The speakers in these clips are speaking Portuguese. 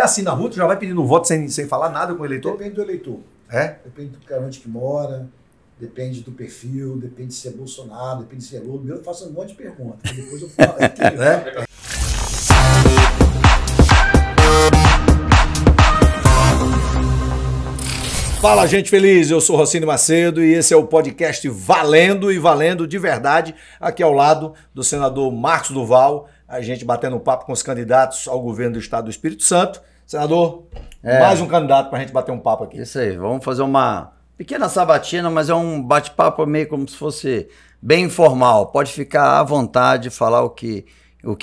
assim na rua, tu já vai pedindo um voto sem falar nada com o eleitor? Depende do eleitor. É? Depende do cara onde que mora, depende do perfil, depende se é Bolsonaro, depende se é Lula. Primeiro eu faço um monte de perguntas, depois eu falo. Fala, gente feliz, eu sou Rossini Macedo e esse é o podcast Valendo e Valendo de Verdade, aqui ao lado do senador Marcos Duval, a gente batendo um papo com os candidatos ao governo do estado do Espírito Santo. Senador, mais um candidato para a gente bater um papo aqui. Isso aí, vamos fazer uma pequena sabatina, mas é um bate-papo meio como se fosse bem informal. Pode ficar à vontade, falar o que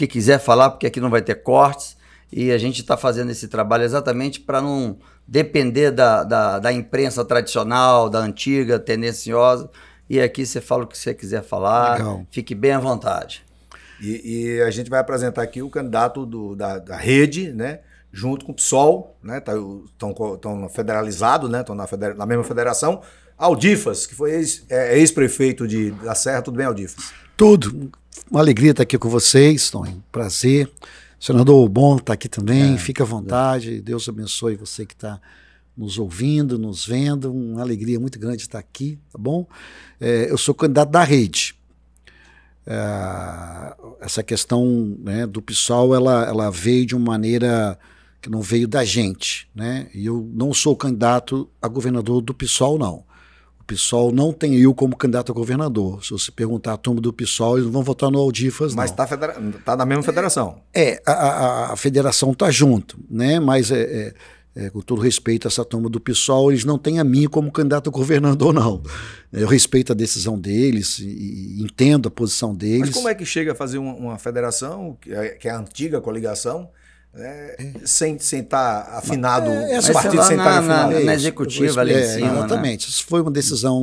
quiser falar, porque aqui não vai ter cortes e a gente está fazendo esse trabalho exatamente para não depender da imprensa tradicional, da antiga, tendenciosa, e aqui você fala o que você quiser falar. Legal. Fique bem à vontade. E a gente vai apresentar aqui o candidato da rede, né, junto com o PSOL, né, estão federalizados, né, estão na mesma federação. Aldifas, que foi ex-prefeito da Serra. Tudo bem, Aldifas? Tudo. Uma alegria estar aqui com vocês, Tonho. Prazer. Senador Bom está aqui também, fica à vontade, Deus abençoe você que está nos ouvindo, nos vendo, uma alegria muito grande estar aqui, tá bom? Eu sou candidato da rede. Essa questão, né, do PSOL, ela veio de uma maneira que não veio da gente, né? E eu não sou candidato a governador do PSOL, não. O PSOL não tem eu como candidato a governador. Se você perguntar a turma do PSOL, eles não vão votar no Aldifas, mas não. Mas tá na mesma federação. A federação está junto, né? Mas com todo respeito a essa turma do PSOL, eles não têm a mim como candidato a governador, não. Eu respeito a decisão deles e entendo a posição deles. Mas como é que chega a fazer uma federação, que é a antiga coligação, sem estar afinado, os partidos sem estar afinados? Na executiva ali em cima, exatamente. Né? Isso foi uma decisão,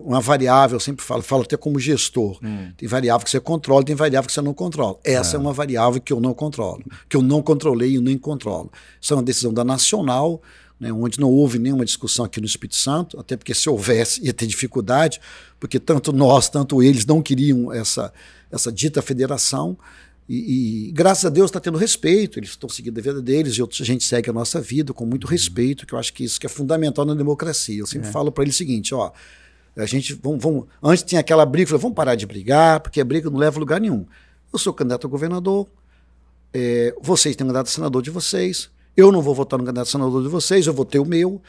uma variável, eu sempre falo até como gestor. Tem variável que você controla, tem variável que você não controla. Essa é uma variável que eu não controlo, que eu não controlei e nem controlo. Isso é uma decisão da Nacional, né, onde não houve nenhuma discussão aqui no Espírito Santo, até porque se houvesse ia ter dificuldade, porque tanto nós, tanto eles não queriam essa dita federação. E graças a Deus está tendo respeito, eles estão seguindo a vida deles, e a gente segue a nossa vida com muito respeito, que eu acho que isso que é fundamental na democracia. Eu sempre falo para eles o seguinte, ó, a gente, antes tinha aquela briga, eu falei, vamos parar de brigar, porque a briga não leva a lugar nenhum. Eu sou candidato a governador, vocês têm um candidato a senador de vocês, eu não vou votar no candidato a senador de vocês, eu vou ter o meu,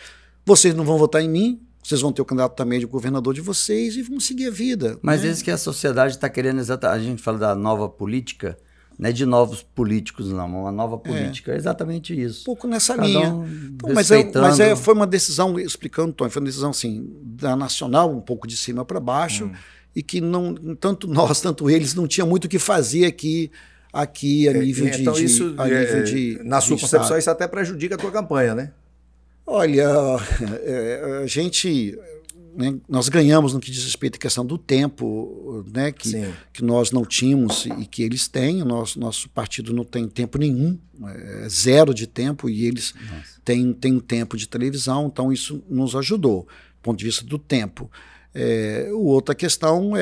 vocês não vão votar em mim, vocês vão ter o candidato também de governador de vocês e vamos seguir a vida. Mas isso que a sociedade está querendo exatamente. A gente fala da nova política, não é de novos políticos, não. Uma nova política é exatamente isso. Um pouco nessa linha. Mas foi uma decisão, explicando, Tony, foi uma decisão assim, da Nacional, um pouco de cima para baixo, e que não, tanto nós, tanto eles, não tinha muito o que fazer aqui a nível de. Então, na sua concepção, isso até prejudica a tua campanha, né? Olha, a gente, né, nós ganhamos no que diz respeito à questão do tempo, né, que nós não tínhamos e que eles têm. Nosso partido não tem tempo nenhum, zero de tempo, e eles têm tempo de televisão, então isso nos ajudou, do ponto de vista do tempo. Outra questão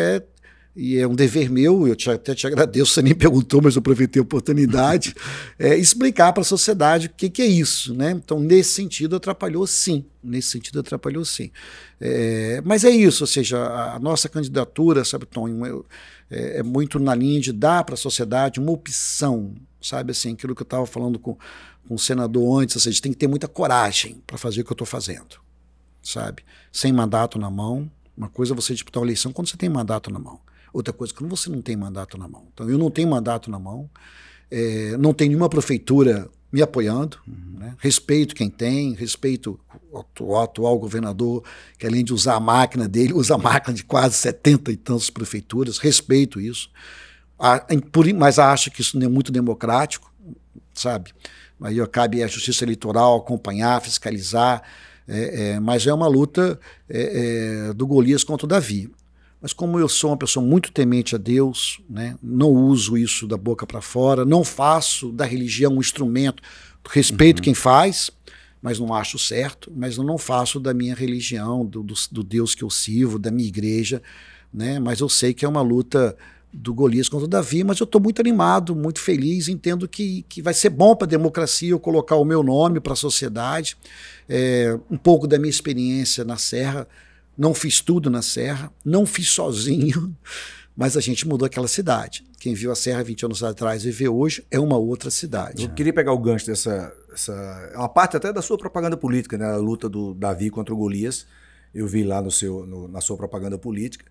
e é um dever meu, eu até te agradeço, você nem perguntou, mas eu aproveitei a oportunidade, explicar para a sociedade o que é isso, né? Então, nesse sentido, atrapalhou sim. Mas é isso, ou seja, a nossa candidatura, sabe, Tom, é muito na linha de dar para a sociedade uma opção, sabe, assim, aquilo que eu estava falando com o senador antes, ou seja, tem que ter muita coragem para fazer o que eu estou fazendo, sabe? Sem mandato na mão. Uma coisa é você disputar uma eleição quando você tem mandato na mão. Outra coisa, quando você não tem mandato na mão. Então, eu não tenho mandato na mão, não tem nenhuma prefeitura me apoiando, né? Respeito quem tem, respeito o atual governador, que além de usar a máquina dele, usa a máquina de quase 70 e tantas prefeituras, respeito isso, mas acho que isso não é muito democrático, sabe? Aí cabe à Justiça Eleitoral acompanhar, fiscalizar, mas é uma luta do Golias contra o Davi. Mas como eu sou uma pessoa muito temente a Deus, né, não uso isso da boca para fora, não faço da religião um instrumento, respeito quem faz, mas não acho certo, mas eu não faço da minha religião, do Deus que eu sirvo, da minha igreja, né, mas eu sei que é uma luta do Golias contra o Davi, mas eu estou muito animado, muito feliz, entendo que vai ser bom para a democracia eu colocar o meu nome para a sociedade, um pouco da minha experiência na Serra, não fiz tudo na Serra, não fiz sozinho, mas a gente mudou aquela cidade. Quem viu a Serra 20 anos atrás e vê hoje é uma outra cidade. Eu queria pegar o gancho dessa é uma parte até da sua propaganda política, né? A luta do Davi contra o Golias, eu vi lá na sua propaganda política,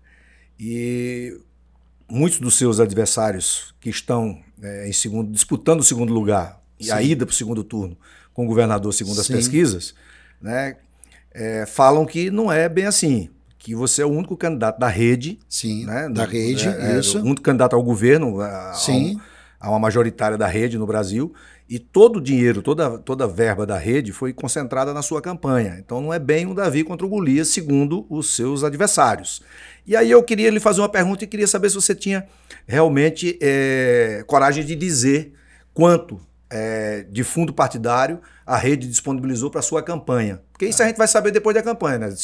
e muitos dos seus adversários que estão disputando o segundo lugar e a ida para o segundo turno com o governador, segundo as pesquisas, né, falam que não é bem assim, que você é o único candidato da rede. Sim, né, da rede, isso. O único candidato ao governo, a uma majoritária da rede no Brasil, e todo o dinheiro, toda a verba da rede foi concentrada na sua campanha. Então não é bem um Davi contra o Golias, segundo os seus adversários. E aí eu queria lhe fazer uma pergunta e queria saber se você tinha realmente coragem de dizer quanto de fundo partidário a rede disponibilizou para a sua campanha. Porque isso a gente vai saber depois da campanha, né?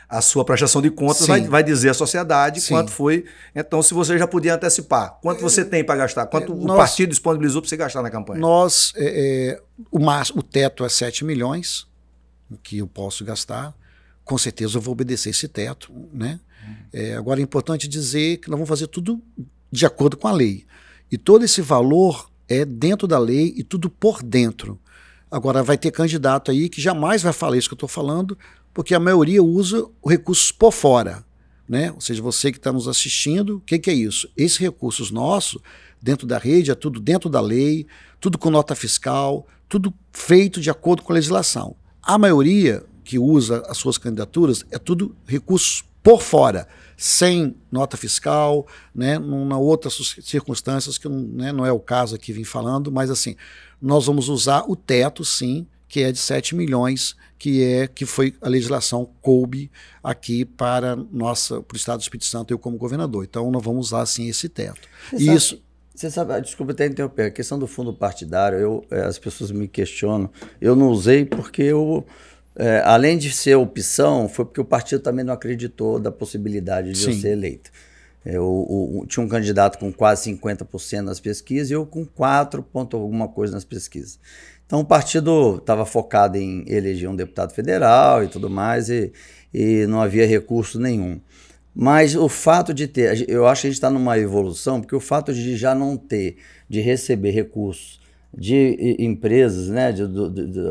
A sua prestação de contas vai dizer à sociedade quanto foi. Então, se você já podia antecipar, quanto você tem para gastar? Quanto o partido disponibilizou para você gastar na campanha? O teto é 7 milhões que eu posso gastar. Com certeza eu vou obedecer esse teto, né? Agora é importante dizer que nós vamos fazer tudo de acordo com a lei. E todo esse valor é dentro da lei e tudo por dentro. Agora vai ter candidato aí que jamais vai falar isso que eu estou falando, porque a maioria usa o recurso por fora, né? Ou seja, você que está nos assistindo, o que é isso? Esses recursos nossos, dentro da rede, é tudo dentro da lei, tudo com nota fiscal, tudo feito de acordo com a legislação. A maioria que usa as suas candidaturas é tudo recursos por fora, sem nota fiscal, né, na outras circunstâncias que não é o caso aqui vim falando, mas assim, nós vamos usar o teto, sim, que é de 7 milhões, que foi a legislação coube aqui para o Estado do Espírito Santo, eu como governador. Então, nós vamos usar, sim, esse teto. Você sabe, desculpa até interromper, a questão do fundo partidário, as pessoas me questionam, eu não usei porque além de ser opção, foi porque o partido também não acreditou da possibilidade de eu ser eleito. Tinha um candidato com quase 50% nas pesquisas e eu com 4 ponto alguma coisa nas pesquisas. Então o partido estava focado em eleger um deputado federal e tudo mais, e não havia recurso nenhum. Mas o fato de ter, eu acho que a gente está numa evolução, porque o fato de já não ter, de receber recursos de empresas, né,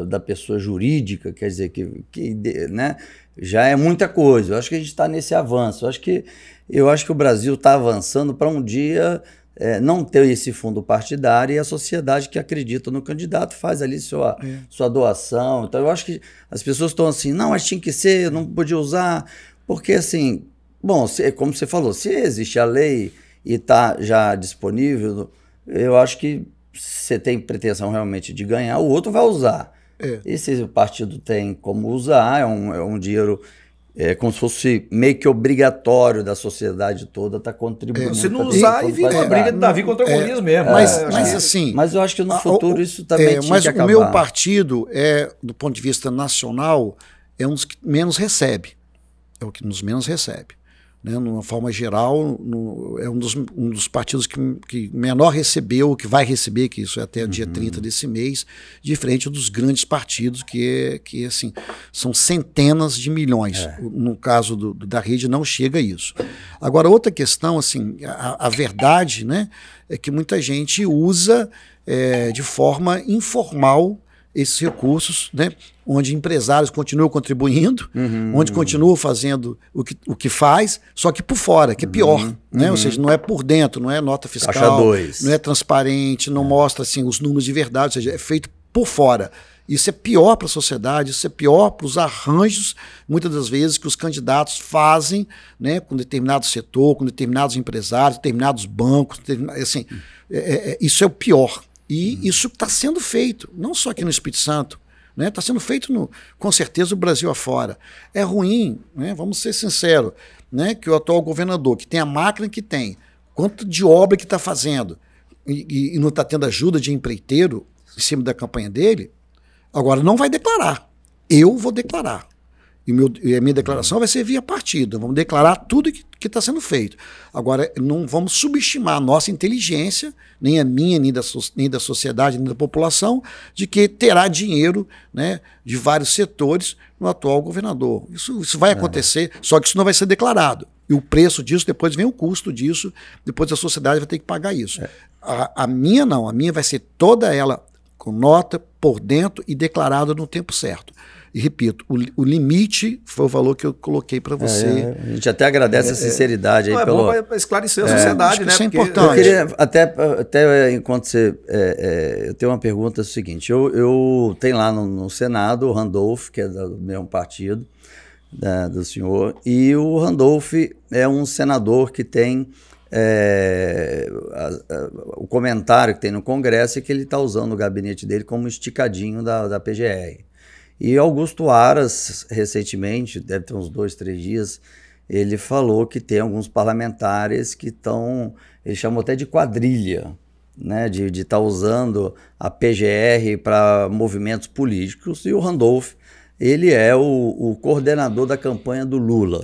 da pessoa jurídica, quer dizer, né, já é muita coisa. Eu acho que a gente está nesse avanço. Eu acho que o Brasil está avançando para um dia não ter esse fundo partidário e a sociedade que acredita no candidato faz ali sua doação. Então eu acho que as pessoas estão assim, não, mas tinha que ser, não podia usar, porque assim, bom, como você falou, se existe a lei e está já disponível, eu acho que você tem pretensão realmente de ganhar, o outro vai usar. E se o partido tem como usar, é um dinheiro como se fosse meio que obrigatório da sociedade toda estar contribuindo. Se não usar, e vira uma briga de Davi contra o Golias mesmo. Mas eu acho que no futuro isso também tinha que acabar. Mas o meu partido, do ponto de vista nacional, é um dos que menos recebe. É o que nos menos recebe. Né, de uma forma geral, é um dos partidos que menor recebeu, que vai receber, que isso é até o dia 30 desse mês, diferente dos grandes partidos, que assim, são centenas de milhões. No caso da rede, não chega a isso. Agora, outra questão, assim, a verdade, né, é que muita gente usa de forma informal esses recursos, né, onde empresários continuam contribuindo, onde continuam fazendo o que faz, só que por fora, que é pior. Né? Ou seja, não é por dentro, não é nota fiscal, não é transparente, não mostra assim, os números de verdade, ou seja, é feito por fora. Isso é pior para a sociedade, isso é pior para os arranjos, muitas das vezes, que os candidatos fazem, né, com determinado setor, com determinados empresários, determinados bancos, assim, isso é o pior. E isso está sendo feito, não só aqui no Espírito Santo, né? Está sendo feito, com certeza, no Brasil afora. É ruim, né? Vamos ser sinceros, né? Que o atual governador, que tem a máquina que tem, quanto de obra que está fazendo, e não está tendo ajuda de empreiteiro em cima da campanha dele, agora não vai declarar. Eu vou declarar. E a minha declaração vai ser via partido. Vamos declarar tudo que que está sendo feito. Agora, não vamos subestimar a nossa inteligência, nem a minha, nem da sociedade, nem da população, de que terá dinheiro, né, de vários setores no atual governador. Isso vai acontecer, só que isso não vai ser declarado. E o preço disso, depois vem o custo disso, depois a sociedade vai ter que pagar isso. A minha não, a minha vai ser toda ela com nota, por dentro e declarada no tempo certo. E repito, o limite foi o valor que eu coloquei para você. A gente até agradece a sinceridade aí. É bom para esclarecer a sociedade, né? Isso é importante. Eu queria, até enquanto você... eu tenho uma pergunta seguinte. Eu tenho lá no Senado o Randolph, que é do mesmo partido, do senhor, e o Randolph é um senador que tem... o comentário que tem no Congresso é que ele está usando o gabinete dele como esticadinho da PGR. E Augusto Aras, recentemente, deve ter uns 2, 3 dias, ele falou que tem alguns parlamentares que estão, ele chamou até de quadrilha, né, de estar usando a PGR para movimentos políticos, e o Randolph, ele é o coordenador da campanha do Lula.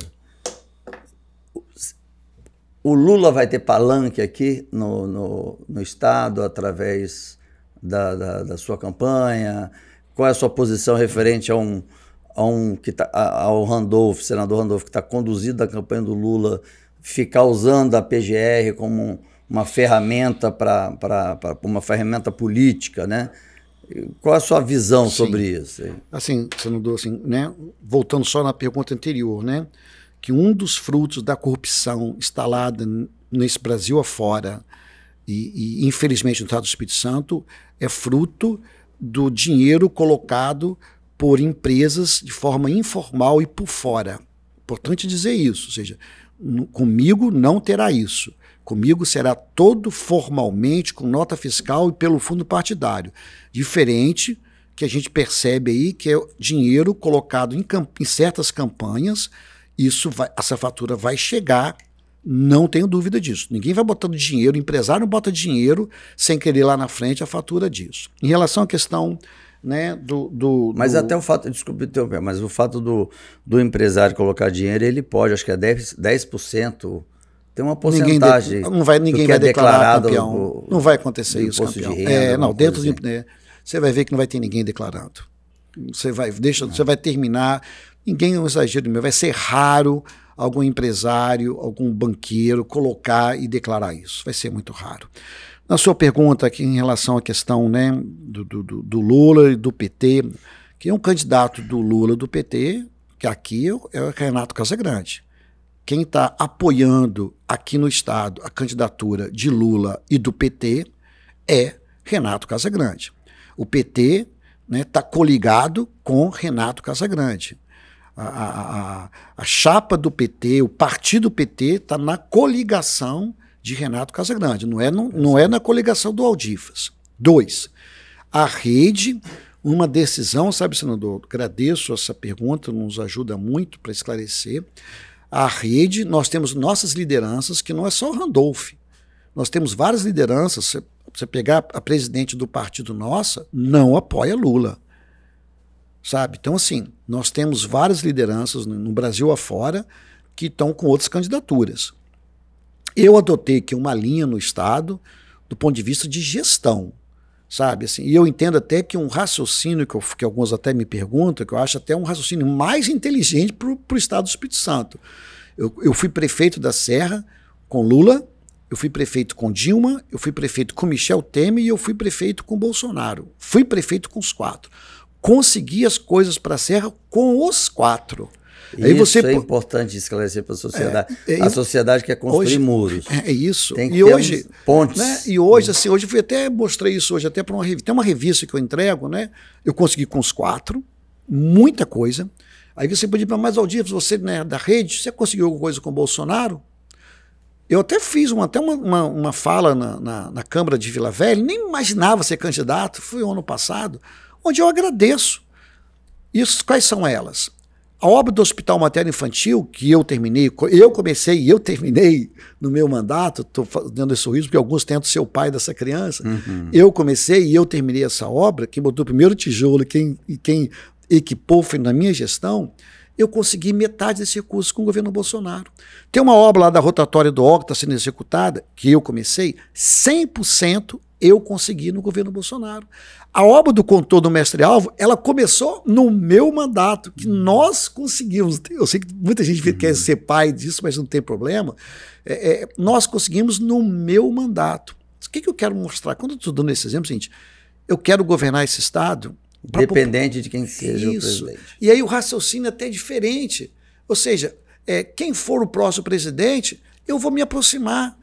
O Lula vai ter palanque aqui no Estado através da sua campanha? Qual é a sua posição referente ao Randolph, senador Randolph, que está conduzido a campanha do Lula, ficar usando a PGR como uma ferramenta uma ferramenta política, né? Qual é a sua visão sobre isso? Assim, senador, assim, né? Voltando só na pergunta anterior, né? Que um dos frutos da corrupção instalada nesse Brasil afora e infelizmente no Estado do Espírito Santo é fruto do dinheiro colocado por empresas de forma informal e por fora. Importante dizer isso, ou seja, comigo não terá isso. Comigo será todo formalmente, com nota fiscal e pelo fundo partidário. Diferente que a gente percebe aí que é dinheiro colocado em certas campanhas. Essa fatura vai chegar, não tenho dúvida disso. Ninguém vai botando dinheiro, o empresário não bota dinheiro sem querer lá na frente a fatura disso. Em relação à questão, né, Mas até o fato, desculpe interromper, mas o fato do empresário colocar dinheiro, ele pode, acho que é 10%, tem uma porcentagem. Ninguém vai declarar, campeão. Não vai acontecer isso, campeão. De renda, não, dentro de... você vai ver que não vai ter ninguém declarando. Você vai terminar... Ninguém é um exagero meu, vai ser raro algum empresário, algum banqueiro colocar e declarar isso, vai ser muito raro. Na sua pergunta aqui em relação à questão, né, do Lula e do PT, que é um candidato do Lula do PT, que aqui é o Renato Casagrande. Quem está apoiando aqui no estado a candidatura de Lula e do PT é Renato Casagrande. O PT está coligado com Renato Casagrande. A chapa do PT, o partido PT está na coligação de Renato Casagrande, não é na coligação do Aldifas. 2, a rede, uma decisão, sabe, senador, agradeço essa pergunta, nos ajuda muito para esclarecer. A rede, nós temos nossas lideranças, que não é só o Randolph, nós temos várias lideranças, você pegar a presidente do partido nossa, não apoia Lula. Sabe? Então, assim, nós temos várias lideranças no Brasil afora que estão com outras candidaturas. Eu adotei aqui uma linha no Estado do ponto de vista de gestão, sabe? Assim, e eu entendo até que um raciocínio, que alguns até me perguntam, que eu acho até um raciocínio mais inteligente para o Estado do Espírito Santo. Eu fui prefeito da Serra com Lula, eu fui prefeito com Dilma, eu fui prefeito com Michel Temer e eu fui prefeito com Bolsonaro. Fui prefeito com os 4. Consegui as coisas para a Serra com os 4. Isso é importante esclarecer para a sociedade. A sociedade quer construir hoje, muros. É isso. Tem que ter hoje, pontes. Né, e hoje, assim, hoje eu até mostrei isso hoje até para uma revista. Tem uma revista que eu entrego, né? Eu consegui com os 4, muita coisa. Aí você pode ir mais ao dia, você, né, da rede, você conseguiu alguma coisa com o Bolsonaro? Eu até fiz uma fala na Câmara de Vila Velha, nem imaginava ser candidato, fui ano passado, onde eu agradeço. Isso, quais são elas? A obra do Hospital Materno Infantil, que eu terminei, eu comecei e eu terminei no meu mandato, estou dando esse sorriso porque alguns tentam ser o pai dessa criança, eu comecei e eu terminei essa obra, quem botou o primeiro tijolo, quem equipou foi na minha gestão, eu consegui metade desse recurso com o governo Bolsonaro. Tem uma obra lá da rotatória do Ó que está sendo executada, que eu comecei, 100% eu consegui no governo Bolsonaro. A obra do contorno do mestre-alvo, ela começou no meu mandato, que nós conseguimos. Eu sei que muita gente quer ser pai disso, mas não tem problema. Nós conseguimos no meu mandato. O que eu quero mostrar? Quando eu estou dando esse exemplo, gente, eu quero governar esse Estado... Independente de quem seja o presidente. E aí o raciocínio é até diferente. Ou seja, quem for o próximo presidente, eu vou me aproximar.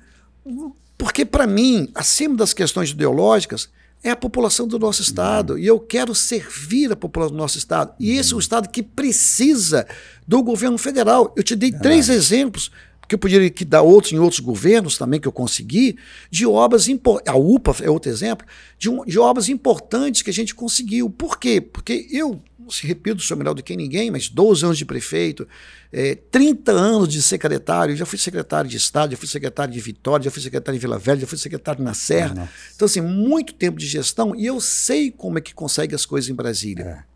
Porque, para mim, acima das questões ideológicas, é a população do nosso Estado. E eu quero servir a população do nosso Estado. E esse é o Estado que precisa do governo federal. Eu te dei 3 exemplos, que eu poderia dar outros em outros governos também que eu consegui, de obras importantes. A UPA é outro exemplo, de obras importantes que a gente conseguiu. Por quê? Porque eu, se repito, sou melhor do que ninguém, mas 12 anos de prefeito, 30 anos de secretário, já fui secretário de Estado, já fui secretário de Vitória, já fui secretário de Vila Velha, já fui secretário na Serra. Então, assim, muito tempo de gestão e eu sei como é que consegue as coisas em Brasília.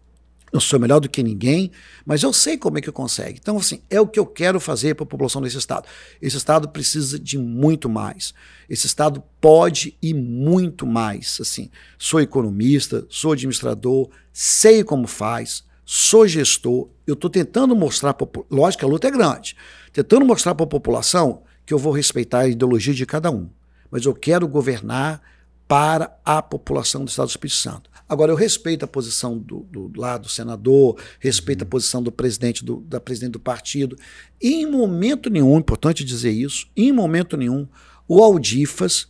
Eu sou melhor do que ninguém, mas eu sei como é que consegue. Então, assim, é o que eu quero fazer para a população desse Estado. Esse Estado precisa de muito mais. Esse Estado pode ir muito mais. Assim, sou economista, sou administrador, sei como faz, sou gestor. Eu estou tentando mostrar, lógico que a luta é grande, tentando mostrar para a população que eu vou respeitar a ideologia de cada um. Mas eu quero governar para a população do Estado do Espírito Santo. Agora, eu respeito a posição do senador, respeito a posição do presidente da presidente do partido. E em momento nenhum, importante dizer isso, em momento nenhum, o Aldifas,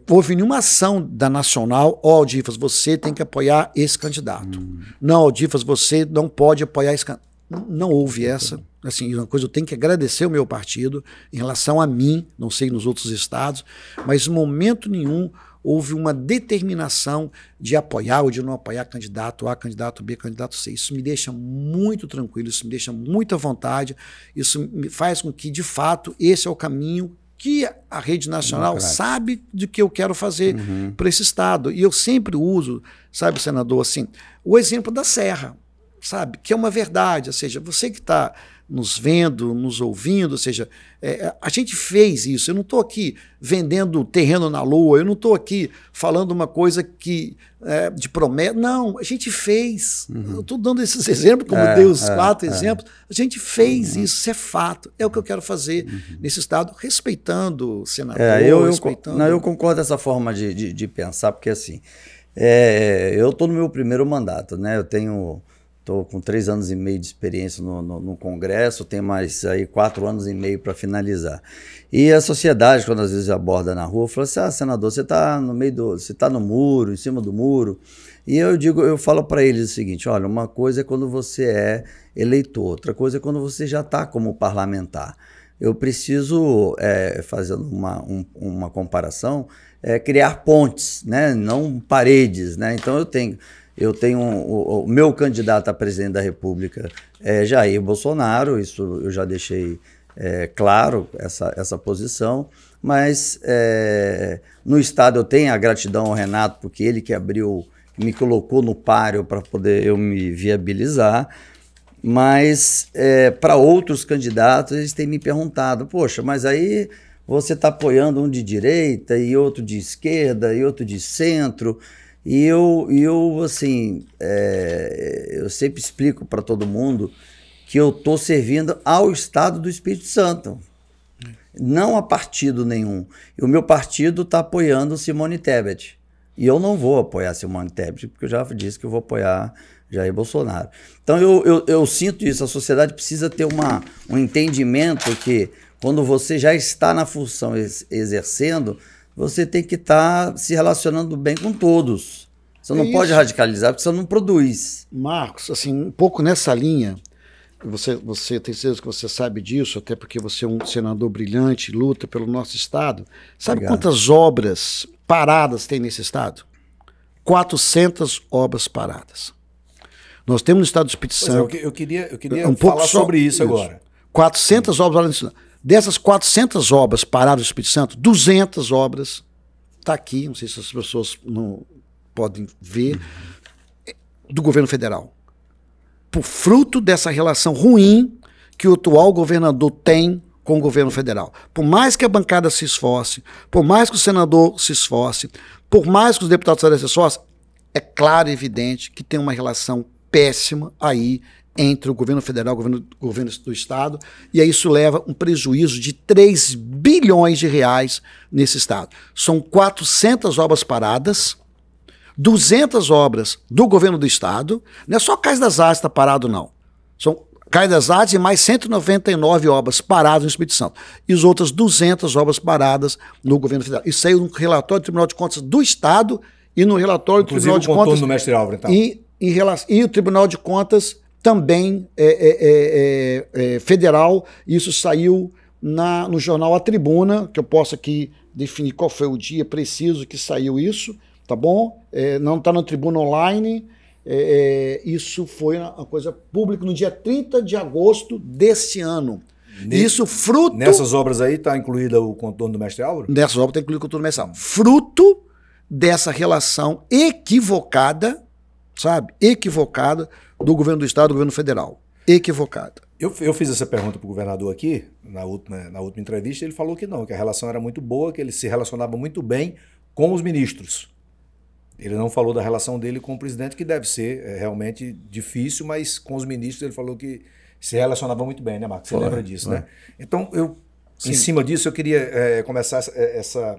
houve nenhuma ação da Nacional, Aldifas, você tem que apoiar esse candidato. Não, Aldifas, você não pode apoiar esse candidato. Não houve essa. Assim, uma coisa, eu tenho que agradecer o meu partido em relação a mim, não sei nos outros estados, mas em momento nenhum houve uma determinação de apoiar ou de não apoiar candidato A, candidato B, candidato C. Isso me deixa muito tranquilo, isso me deixa muito à vontade, isso me faz com que, de fato, esse é o caminho que a Rede Nacional sabe do que eu quero fazer para esse Estado. E eu sempre uso, sabe, senador, assim, o exemplo da Serra, sabe, que é uma verdade, ou seja, você que está nos vendo, nos ouvindo, ou seja, a gente fez isso. Eu não estou aqui vendendo terreno na lua, eu não estou aqui falando uma coisa que de promessa. Não, a gente fez. Eu estou dando esses exemplos, como dei os 4 exemplos. A gente fez isso, isso é fato. É o que eu quero fazer nesse Estado, respeitando o senador, respeitando... eu concordo com essa forma de pensar, porque assim, eu estou no meu primeiro mandato, né? Estou com 3 anos e meio de experiência no Congresso, tenho mais aí 4 anos e meio para finalizar. E a sociedade, quando às vezes aborda na rua, fala assim, senador, você está você está no muro, em cima do muro. E eu falo para eles o seguinte, olha, uma coisa é quando você é eleitor, outra coisa é quando você já está como parlamentar. Eu preciso, fazendo uma comparação, criar pontes, né? Não paredes, né? Então eu tenho o meu candidato a presidente da República é Jair Bolsonaro, isso eu já deixei claro, essa posição, mas no Estado eu tenho a gratidão ao Renato, porque ele que me colocou no páreo para poder eu me viabilizar, mas para outros candidatos eles têm me perguntado, poxa, mas aí você está apoiando um de direita e outro de esquerda e outro de centro. E eu assim, eu sempre explico para todo mundo que eu estou servindo ao Estado do Espírito Santo, não a partido nenhum. E o meu partido está apoiando Simone Tebet. E eu não vou apoiar Simone Tebet, porque eu já disse que eu vou apoiar Jair Bolsonaro. Então eu sinto isso, a sociedade precisa ter um entendimento que quando você já está na função exercendo, você tem que estar se relacionando bem com todos. Você não pode radicalizar, porque você não produz. Marcos, assim, um pouco nessa linha, você tem certeza que você sabe disso, até porque você é um senador brilhante, luta pelo nosso Estado. Sabe Obrigado. Quantas obras paradas tem nesse Estado? 400 obras paradas. Nós temos no Estado do Espírito Santo... Eu queria falar sobre isso agora. 400 obras paradas no Estado. Dessas 400 obras paradas no Espírito Santo, 200 obras, está aqui, não sei se as pessoas não podem ver, do governo federal. por fruto dessa relação ruim que o atual governador tem com o governo federal. Por mais que a bancada se esforce, por mais que o senador se esforce, por mais que os deputados federais se esforcem, é claro e evidente que tem uma relação péssima aí entre o governo federal e o governo do estado, e aí isso leva um prejuízo de 3 bilhões de reais nesse estado. São 400 obras paradas, 200 obras do governo do estado, não é só Cais das Artes que está parado, não. São Cais das Artes e mais 199 obras paradas no Espírito Santo. E as outras 200 obras paradas no governo federal. Isso saiu no relatório do Tribunal de Contas do Estado e no relatório do Tribunal de Contas... do Mestre Álvaro, então. E o Tribunal de Contas também federal. Isso saiu no jornal A Tribuna, que eu posso aqui definir qual foi o dia preciso que saiu isso, tá bom? Não está na Tribuna Online... isso foi uma coisa pública no dia 30 de agosto deste ano. Isso fruto... Nessas obras aí está incluído o contorno do Mestre Álvaro? Nessas obras está incluído o contorno do Mestre Álvaro. Fruto dessa relação equivocada, sabe? Equivocada do governo do estado e do governo federal. Equivocada. Eu fiz essa pergunta para o governador aqui, na última entrevista, ele falou que não, que a relação era muito boa, que ele se relacionava muito bem com os ministros. Ele não falou da relação dele com o presidente, que deve ser realmente difícil, mas com os ministros ele falou que se relacionava muito bem, né, Marcos? Você lembra disso, né? Então, em cima disso, eu queria começar essa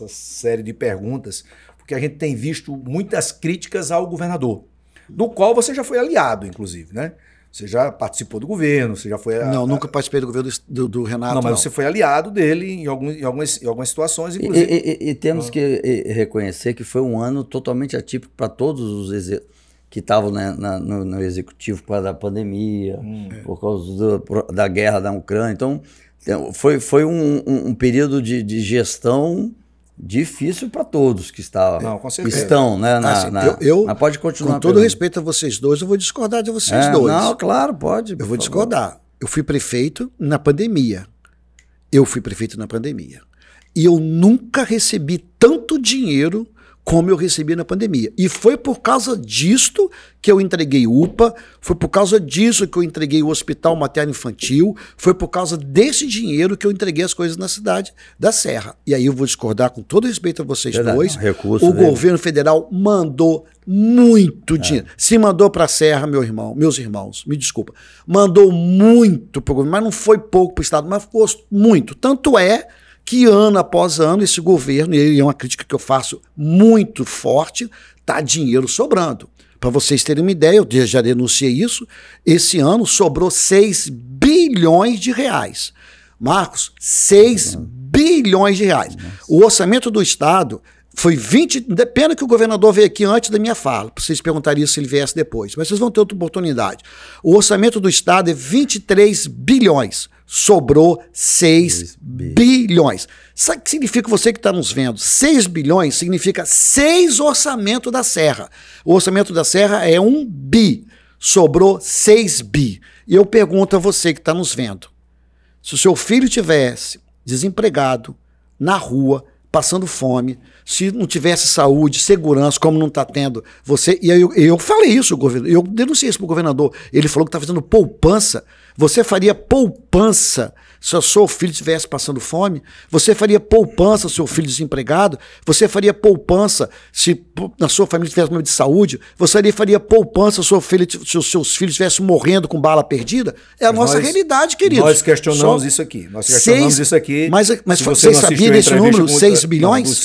série de perguntas, porque a gente tem visto muitas críticas ao governador, do qual você já foi aliado, inclusive, né? Você já participou do governo, você já foi... Não, nunca participei do governo do Renato. Não, mas você foi aliado dele em algumas situações, inclusive. E temos que reconhecer que foi um ano totalmente atípico para todos os que estavam no executivo por causa da pandemia, por causa da guerra da Ucrânia. Então, foi um período de gestão difícil para todos que estão, né? Mas pode continuar. Com todo respeito a vocês dois, eu vou discordar de vocês dois. Não, claro, pode. Eu vou discordar. Eu fui prefeito na pandemia. E eu nunca recebi tanto dinheiro como eu recebi na pandemia. E foi por causa disto que eu entreguei UPA, foi por causa disso que eu entreguei o Hospital Materno-Infantil, foi por causa desse dinheiro que eu entreguei as coisas na cidade da Serra. E aí eu vou discordar com todo respeito a vocês dois. O governo federal mandou muito dinheiro. Se mandou para a Serra, meus irmãos, me desculpa, mandou muito para o governo, mas não foi pouco para o Estado, mas ficou muito. Tanto é que ano após ano esse governo, e é uma crítica que eu faço muito forte, tá dinheiro sobrando. Para vocês terem uma ideia, eu já denunciei isso, esse ano sobrou 6 bilhões de reais. Marcos, 6 bilhões de reais. O orçamento do Estado foi 20... Pena que o governador veio aqui antes da minha fala, para vocês perguntariam se ele viesse depois, mas vocês vão ter outra oportunidade. O orçamento do Estado é 23 bilhões. Sobrou 6 bilhões. Sabe o que significa, você que está nos vendo? 6 bilhões significa 6 orçamentos da Serra. O orçamento da Serra é 1 bi. Sobrou 6 bi. E eu pergunto a você que está nos vendo, se o seu filho tivesse desempregado, na rua, passando fome, se não tivesse saúde, segurança, como não está tendo, você... E eu falei isso, eu denunciei isso para o governador. Ele falou que está fazendo poupança. Você faria poupança se o seu filho estivesse passando fome? Você faria poupança se o seu filho desempregado? Você faria poupança se na sua família tivesse problema de saúde? Você faria poupança se os seus filhos estivessem morrendo com bala perdida? É a nossa realidade, queridos. Nós questionamos isso aqui. Mas vocês sabiam desse número? 6 bilhões?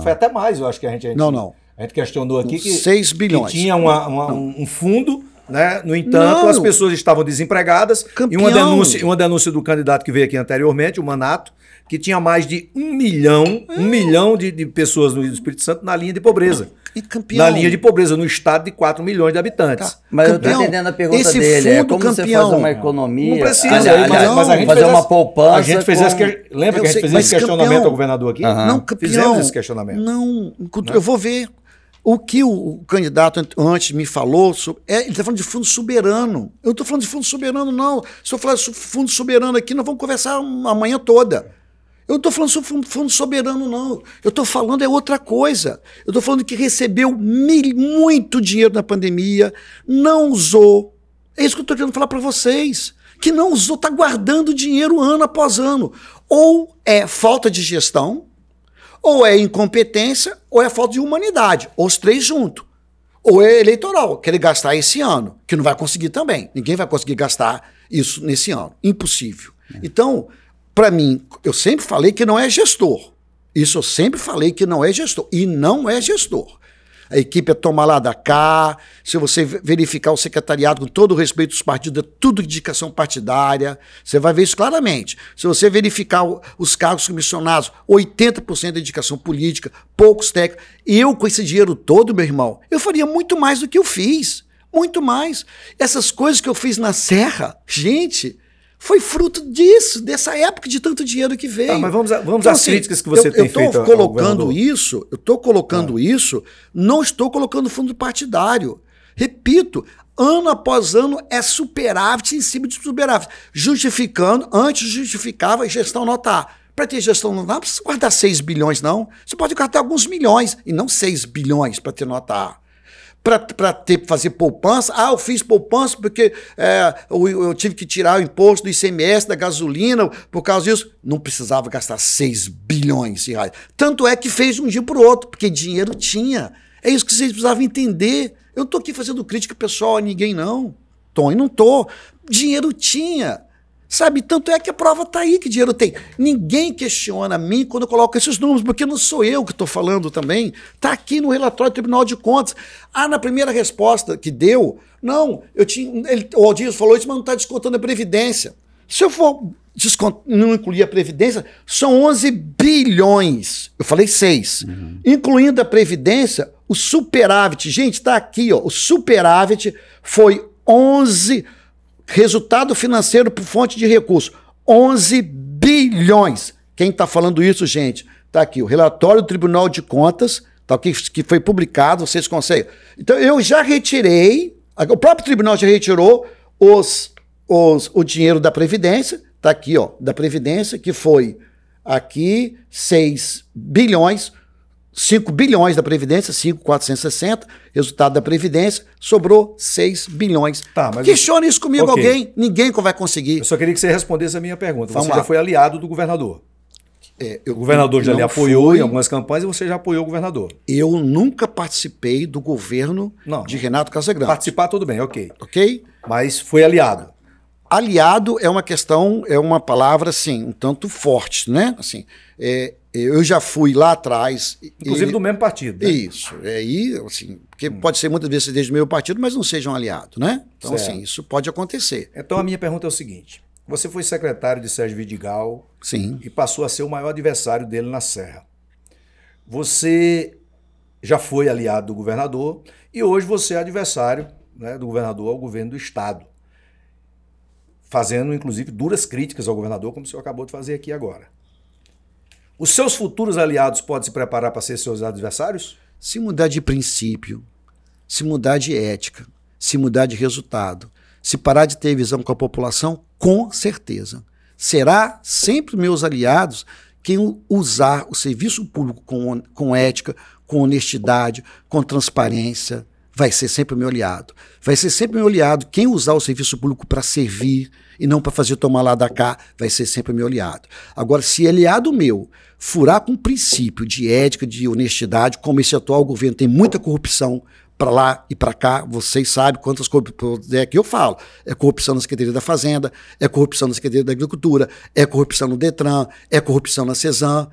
Foi até mais, eu acho que a gente... Não. A gente questionou aqui que 6 bilhões. Que tinha um fundo... Né? No entanto, as pessoas estavam desempregadas. Campeão. E uma denúncia do candidato que veio aqui anteriormente, o Manato, que tinha mais de 1 milhão de pessoas no Espírito Santo na linha de pobreza. Na linha de pobreza, no estado de 4 milhões de habitantes. Mas eu estou entendendo a pergunta dele. É como você faz uma economia. Não precisa, mas a gente fazer uma poupança. A gente fez lembra que a gente fez esse questionamento ao governador aqui? Não, campeão. Fizemos esse questionamento. Não, eu vou ver. O que o candidato antes me falou, ele está falando de fundo soberano. Eu não estou falando de fundo soberano, não. Se eu falar de fundo soberano aqui, nós vamos conversar a manhã toda. Eu não estou falando sobre fundo soberano, não. Eu estou falando outra coisa. Eu estou falando que recebeu muito dinheiro na pandemia, não usou É isso que eu estou querendo falar para vocês. Que não usou, está guardando dinheiro ano após ano. Ou é falta de gestão, ou é incompetência, ou é falta de humanidade. Ou os três juntos. Ou é eleitoral, querer gastar esse ano, que não vai conseguir também. Ninguém vai conseguir gastar isso nesse ano. Impossível. Então, para mim, eu sempre falei que não é gestor. Isso eu sempre falei que não é gestor. E não é gestor. A equipe é tomar lá da cá, se você verificar o secretariado com todo o respeito dos partidos, é tudo indicação partidária, você vai ver isso claramente. Se você verificar os cargos comissionados, 80% de indicação política, poucos técnicos. Eu, com esse dinheiro todo, meu irmão, eu faria muito mais do que eu fiz. Muito mais. Essas coisas que eu fiz na Serra, gente... Foi fruto disso, dessa época de tanto dinheiro que veio. Mas vamos então, às críticas que você tem feito. Eu estou colocando isso, não estou colocando fundo partidário. Repito, ano após ano é superávit em cima de superávit. Justificando, antes justificava a gestão notar. Para ter gestão notar, não precisa guardar 6 bilhões, não. Você pode guardar alguns milhões, e não 6 bilhões para ter notar. Para fazer poupança. Eu fiz poupança porque eu tive que tirar o imposto do ICMS, da gasolina, por causa disso. Não precisava gastar 6 bilhões de reais. Tanto é que fez de um dia para o outro, porque dinheiro tinha. É isso que vocês precisavam entender. Eu não estou aqui fazendo crítica pessoal a ninguém, não. Tony, não estou. Dinheiro tinha. Sabe, tanto é que a prova está aí que dinheiro tem. Ninguém questiona a mim quando eu coloco esses números, porque não sou eu que estou falando também. Está aqui no relatório do Tribunal de Contas. Na primeira resposta que deu, não, o Aldir falou isso, mas não está descontando a Previdência. Se eu for não incluir a Previdência, são 11 bilhões. Eu falei 6. Incluindo a Previdência, o superávit, gente, está aqui, ó, o superávit foi 11 resultado financeiro por fonte de recurso, 11 bilhões. Quem está falando isso, gente? Está aqui, o relatório do Tribunal de Contas, tá aqui, que foi publicado, vocês conseguem. Então, eu já retirei, o próprio tribunal já retirou o dinheiro da Previdência, está aqui, ó, da Previdência, que foi aqui 6 bilhões, 5 bilhões da Previdência, 5.460, resultado da Previdência, sobrou 6 bilhões. Tá, mas questione isso comigo, alguém, ninguém vai conseguir. Eu só queria que você respondesse a minha pergunta. Você já foi aliado do governador. O governador já lhe apoiou em algumas campanhas e você já apoiou o governador. Eu nunca participei do governo de Renato Casagrande. Participar tudo bem, ok. Ok? Mas foi aliado. Aliado é uma questão, é uma palavra, assim, um tanto forte, né? Assim, eu já fui lá atrás... Inclusive do mesmo partido, né? Isso. Aí, assim, porque pode ser muitas vezes desde o meu partido, mas não sejam aliados, né? Então, certo. Assim, isso pode acontecer. Então, a minha pergunta é o seguinte. Você foi secretário de Sérgio Vidigal. Sim. E passou a ser o maior adversário dele na Serra. Você já foi aliado do governador e hoje você é adversário, né, do governador ao governo do Estado. Fazendo, inclusive, duras críticas ao governador, como o senhor acabou de fazer aqui agora. Os seus futuros aliados podem se preparar para ser seus adversários? Se mudar de princípio, se mudar de ética, se mudar de resultado, se parar de ter visão com a população, com certeza. Será sempre meus aliados quem usar o serviço público com ética, com honestidade, com transparência, vai ser sempre meu aliado. Vai ser sempre meu aliado quem usar o serviço público para servir e não para fazer tomar lá da cá, vai ser sempre meu aliado. Agora, se aliado meu furar com princípio de ética, de honestidade, como esse atual governo tem muita corrupção para lá e para cá, vocês sabem quantas corrupções é que eu falo. É corrupção na Secretaria da Fazenda, é corrupção na Secretaria da Agricultura, é corrupção no Detran, é corrupção na Cesan.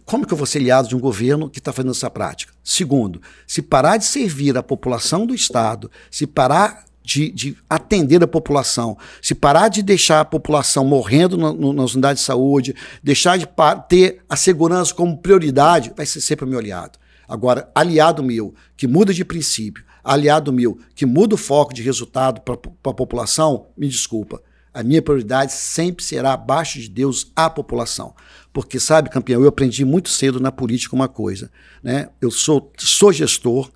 Como que eu vou ser aliado de um governo que está fazendo essa prática? Segundo, se parar de servir a população do Estado, se parar de atender a população, se parar de deixar a população morrendo nas unidades de saúde, deixar de ter a segurança como prioridade, vai ser sempre meu aliado. Agora, aliado meu que muda de princípio, aliado meu que muda o foco de resultado para a população, me desculpa, a minha prioridade sempre será abaixo de Deus a população. Porque, sabe, campeão, eu aprendi muito cedo na política uma coisa, né? Eu sou gestor,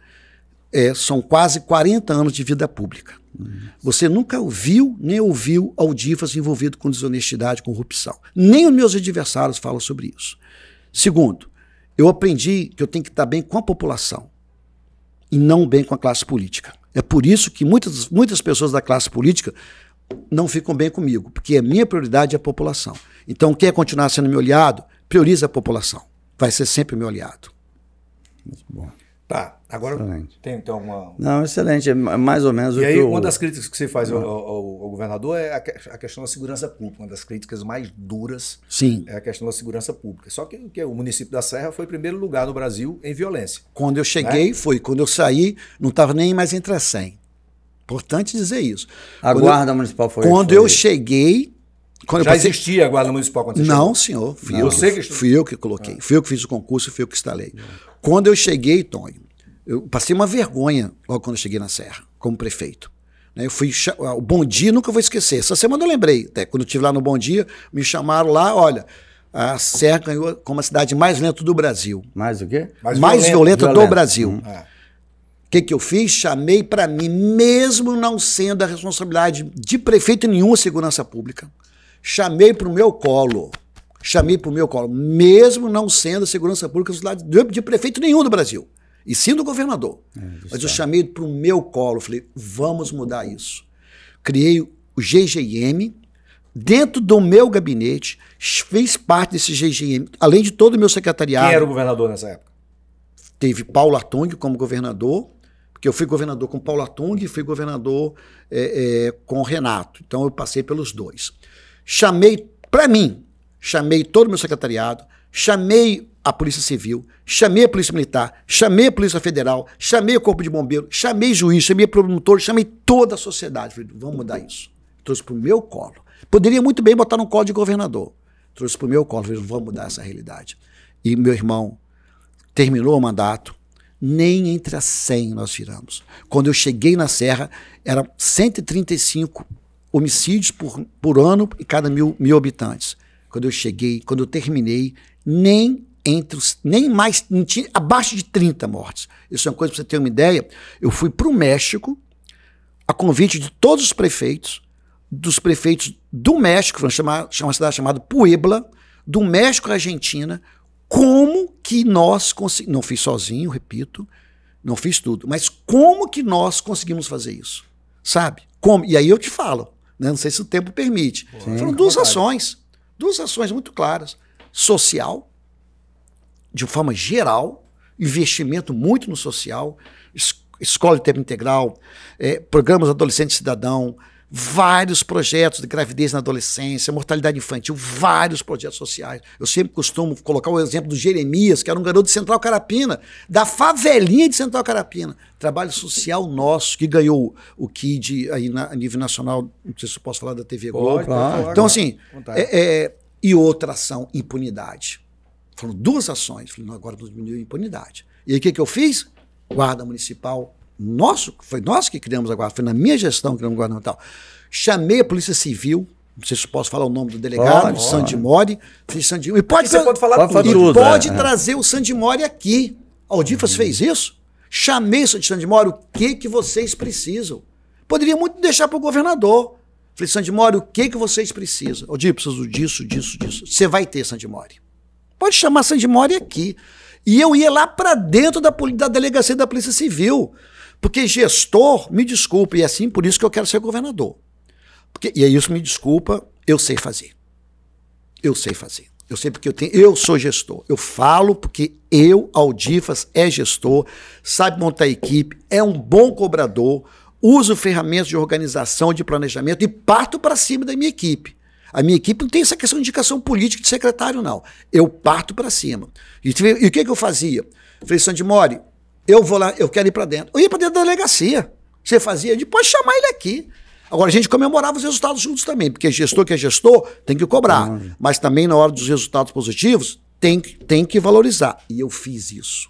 são quase 40 anos de vida pública. Você nunca ouviu, nem ouviu Aldifas envolvido com desonestidade, corrupção. Nem os meus adversários falam sobre isso. Segundo, eu aprendi que eu tenho que estar bem com a população e não bem com a classe política. É por isso que muitas pessoas da classe política não ficam bem comigo, porque a minha prioridade é a população. Então, quer continuar sendo meu aliado, prioriza a população. Vai ser sempre meu aliado. Muito bom. Tá, agora Excelente. tem então uma... Não, excelente, é mais ou menos o E aí, que uma das críticas que você faz ao governador é a questão da segurança pública. Uma das críticas mais duras Sim. é a questão da segurança pública. Só que o município da Serra foi em primeiro lugar no Brasil em violência. Quando eu cheguei, foi. Quando eu saí, não estava nem mais entre as 100. Importante dizer isso. A Guarda Municipal foi... Quando eu cheguei... Já existia a Guarda Municipal quando você chegou? Não, senhor. Fui eu que coloquei. Fui eu que fiz o concurso, fui eu que instalei. Quando eu cheguei, Tonho, eu passei uma vergonha logo quando eu cheguei na Serra, como prefeito. Eu fui... O Bom Dia, nunca vou esquecer. Essa semana eu lembrei. Até quando eu estive lá no Bom Dia, me chamaram lá, olha, a Serra ganhou como a cidade mais lenta do Brasil. Mais o quê? Mais violenta do Brasil. É. O que eu fiz? Chamei para mim, mesmo não sendo a responsabilidade de prefeito nenhum a segurança pública, chamei para o meu colo. Mesmo não sendo a segurança pública a responsabilidade de prefeito nenhum do Brasil. E sim do governador. Mas eu chamei para o meu colo, falei, vamos mudar isso. Criei o GGM, dentro do meu gabinete, fiz parte desse GGM, além de todo o meu secretariado. Quem era o governador nessa época? Teve Paulo Atung como governador, porque eu fui governador com Paulo Atung e fui governador com o Renato. Então eu passei pelos dois. Chamei todo o meu secretariado, chamei a Polícia Civil, chamei a Polícia Militar, chamei a Polícia Federal, chamei o Corpo de Bombeiro, chamei juiz, chamei promotor, chamei toda a sociedade. Falei, vamos mudar isso. Trouxe para o meu colo. Poderia muito bem botar no colo de governador. Trouxe para o meu colo. Falei, vamos mudar essa realidade. E meu irmão terminou o mandato, nem entre as 100 nós viramos. Quando eu cheguei na Serra, eram 135 homicídios por ano e cada mil habitantes. Quando eu cheguei, quando eu terminei, nem mais, abaixo de 30 mortes. Isso é uma coisa para você ter uma ideia. Eu fui para o México, a convite de todos os prefeitos, dos prefeitos do México, uma cidade chamada Puebla, do México à Argentina, como que nós conseguimos, não fiz sozinho, repito, não fiz tudo, mas como que nós conseguimos fazer isso? Sabe? Como? E aí eu te falo, né? Não sei se o tempo permite. Foram duas ações muito claras. Social, de forma geral, investimento muito no social, escola de tempo integral, programas adolescente cidadão, vários projetos de gravidez na adolescência, mortalidade infantil, vários projetos sociais. Eu sempre costumo colocar o exemplo do Jeremias, que era um garoto de Central Carapina, da favelinha de Central Carapina. Trabalho social nosso, que ganhou o KID aí a nível nacional, não sei se eu posso falar da TV Globo. Claro. Então, assim, e outra ação, impunidade. Foram duas ações. Falei, não, agora vamos diminuir a impunidade. E aí o que eu fiz? Guarda Municipal. Foi nós que criamos a Guarda, foi na minha gestão que criamos a Guarda Municipal. Chamei a Polícia Civil, não sei se posso falar o nome do delegado, Sandy Mori. E pode falar tudo. Pode trazer o Sandy Mori aqui. A Aldifas fez isso. Chamei o Sandy Mori, o que vocês precisam? Poderia muito deixar para o governador. Falei, Sandy Mori, o que vocês precisam? Aldifas, preciso disso. Você vai ter, Sandy Mori. Pode chamar Sandy Mori aqui. E eu ia lá para dentro da delegacia da Polícia Civil. Porque gestor, me desculpa, e é assim por isso que eu quero ser governador. E aí isso me desculpa, eu sei fazer. Eu sei porque eu sou gestor. Eu falo porque Aldifas, é gestor, sabe montar equipe, é um bom cobrador, uso ferramentas de organização, de planejamento e parto para cima da minha equipe. A minha equipe não tem essa questão de indicação política de secretário, não. Eu parto para cima. E o que eu fazia? Falei, Sandy Mori, eu vou lá, eu quero ir para dentro. Eu ia para dentro da delegacia. Você fazia, depois chamar ele aqui. Agora, a gente comemorava os resultados juntos também, porque gestor que é gestor tem que cobrar. Mas também, na hora dos resultados positivos, tem que valorizar. E eu fiz isso.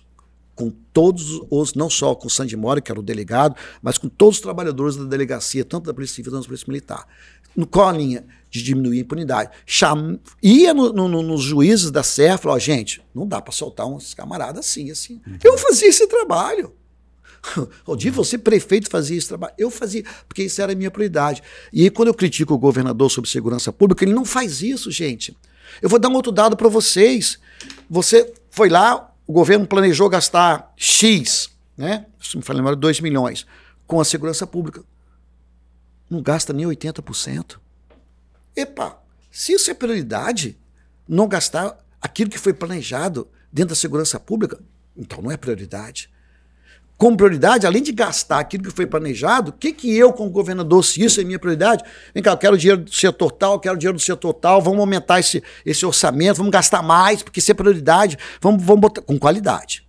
Com todos os, não só com o Sandy Mori, que era o delegado, mas com todos os trabalhadores da delegacia, tanto da Polícia Civil quanto da Polícia Militar. Qual a linha? De diminuir a impunidade. Ia nos juízes da Serra e falava, gente, não dá para soltar uns camaradas assim. Eu fazia esse trabalho. O dia você, prefeito, fazia esse trabalho. Eu fazia, porque isso era a minha prioridade. E aí, quando eu critico o governador sobre segurança pública, ele não faz isso, gente. Eu vou dar um outro dado para vocês. Você foi lá, o governo planejou gastar X, né? Se me falar, 2 milhões. com a segurança pública. Não gasta nem 80%. Epa, se isso é prioridade, não gastar aquilo que foi planejado dentro da segurança pública, então não é prioridade. Como prioridade, além de gastar aquilo que foi planejado, o que eu, como governador, se isso é minha prioridade, vem cá, eu quero dinheiro do setor tal, eu quero dinheiro do setor tal, vamos aumentar esse orçamento, vamos gastar mais, porque isso é prioridade, vamos botar com qualidade.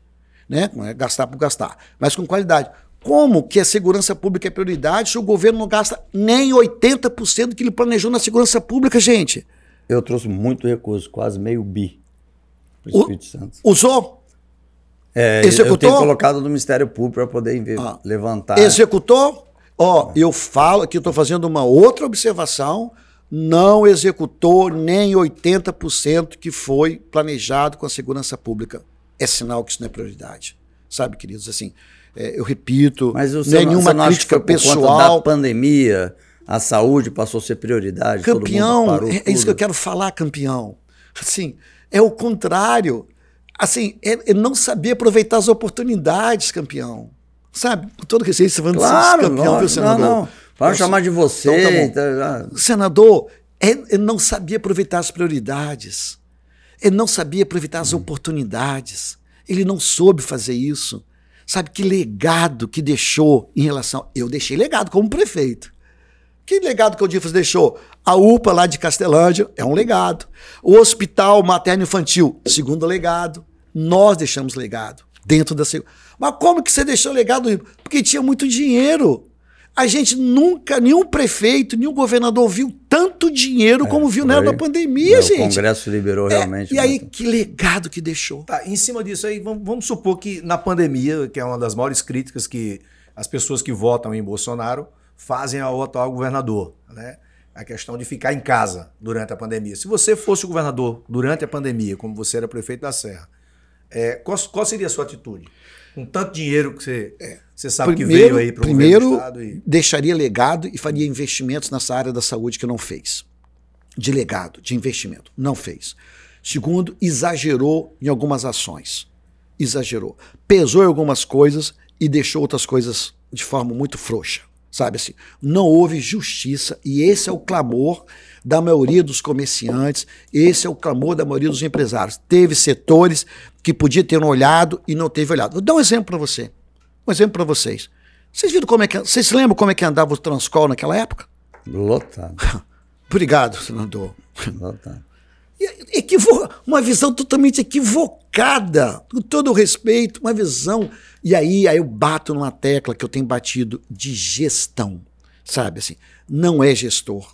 Né? Não é gastar por gastar, mas com qualidade. Como que a segurança pública é prioridade se o governo não gasta nem 80% do que ele planejou na segurança pública, gente? Eu trouxe muito recurso, quase meio bi para o Espírito Santo. Usou? Eu tenho colocado no Ministério Público para poder levantar. Executou? Eu falo aqui, estou fazendo uma outra observação, não executou nem 80% que foi planejado com a segurança pública. É sinal que isso não é prioridade. Sabe, queridos, assim, eu repito, mas não é nenhuma crítica pessoal. Por conta da pandemia, a saúde passou a ser prioridade. Campeão, todo mundo parou é isso que eu quero falar, campeão. Assim, é o contrário. Assim, é não saber aproveitar as oportunidades, campeão. Sabe? Com todo respeito, você vai claro, campeão, viu, senador? Não. Para chamar de você. Então, tá bom. Senador, é não saber aproveitar as prioridades. É não saber aproveitar as oportunidades. Ele não soube fazer isso. Sabe que legado que deixou em relação... Eu deixei legado como prefeito. Que legado que o Difas deixou? A UPA lá de Castelândia é um legado. O Hospital Materno Infantil, segundo legado. Nós deixamos legado dentro da segurança. Mas como que você deixou legado? Porque tinha muito dinheiro. A gente nunca, nenhum prefeito, nenhum governador viu tanto dinheiro como viu na época da pandemia, gente. O Congresso liberou realmente. E aí, que legado que deixou. Tá, em cima disso aí, vamos supor que na pandemia, que é uma das maiores críticas que as pessoas que votam em Bolsonaro fazem ao atual governador, né? A questão de ficar em casa durante a pandemia. Se você fosse o governador durante a pandemia, como você era prefeito da Serra, qual seria a sua atitude? Com tanto dinheiro que você sabe que veio aí para o governo do Estado. Primeiro, deixaria legado e faria investimentos nessa área da saúde que não fez. De legado, de investimento. Não fez. Segundo, exagerou em algumas ações. Exagerou. Pesou em algumas coisas e deixou outras coisas de forma muito frouxa. Sabe assim, não houve justiça e esse é o clamor da maioria dos comerciantes, esse é o clamor da maioria dos empresários. Teve setores que podia ter olhado e não teve olhado. Vou dar um exemplo para você, um exemplo para vocês. Vocês viram vocês se lembram como é que andava o Transcol naquela época? Lotado. Obrigado, senador. Lotado. Uma visão totalmente equivocada, com todo o respeito, uma visão. E aí eu bato numa tecla que eu tenho batido de gestão, sabe assim, não é gestor.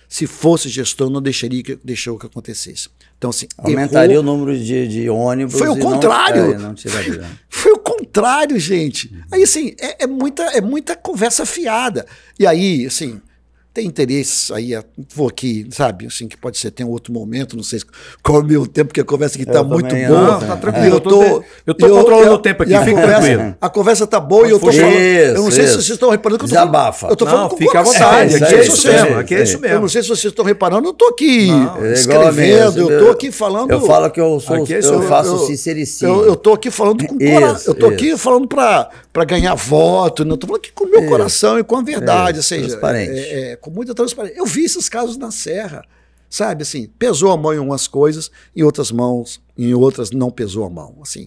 Se fosse gestor, não deixou que acontecesse. Então, assim, aumentaria o número de ônibus. Foi o contrário. Não tiraria. Foi o contrário, gente. Aí, assim, é muita conversa fiada. E aí, assim, tem interesses aí, vou aqui, sabe, assim, que pode ser, tem um outro momento, não sei qual é o meu tempo, porque a conversa aqui tá muito boa. Não, tá tranquilo, eu tô controlando o tempo aqui, fica tranquilo. A conversa tá boa e eu tô falando, eu não sei se vocês estão reparando que eu tô desabafa. Eu tô falando com fica à vontade, aqui é isso mesmo. Eu não sei se vocês estão reparando, eu tô aqui escrevendo, eu tô aqui falando... Eu falo que eu faço sincericídio. Eu tô aqui falando com coração, eu tô aqui falando pra ganhar voto, não tô falando aqui com o meu coração e com a verdade, ou seja, com muita transparência. Eu vi esses casos na Serra, sabe, assim, pesou a mão em umas coisas, em outras não pesou a mão, assim.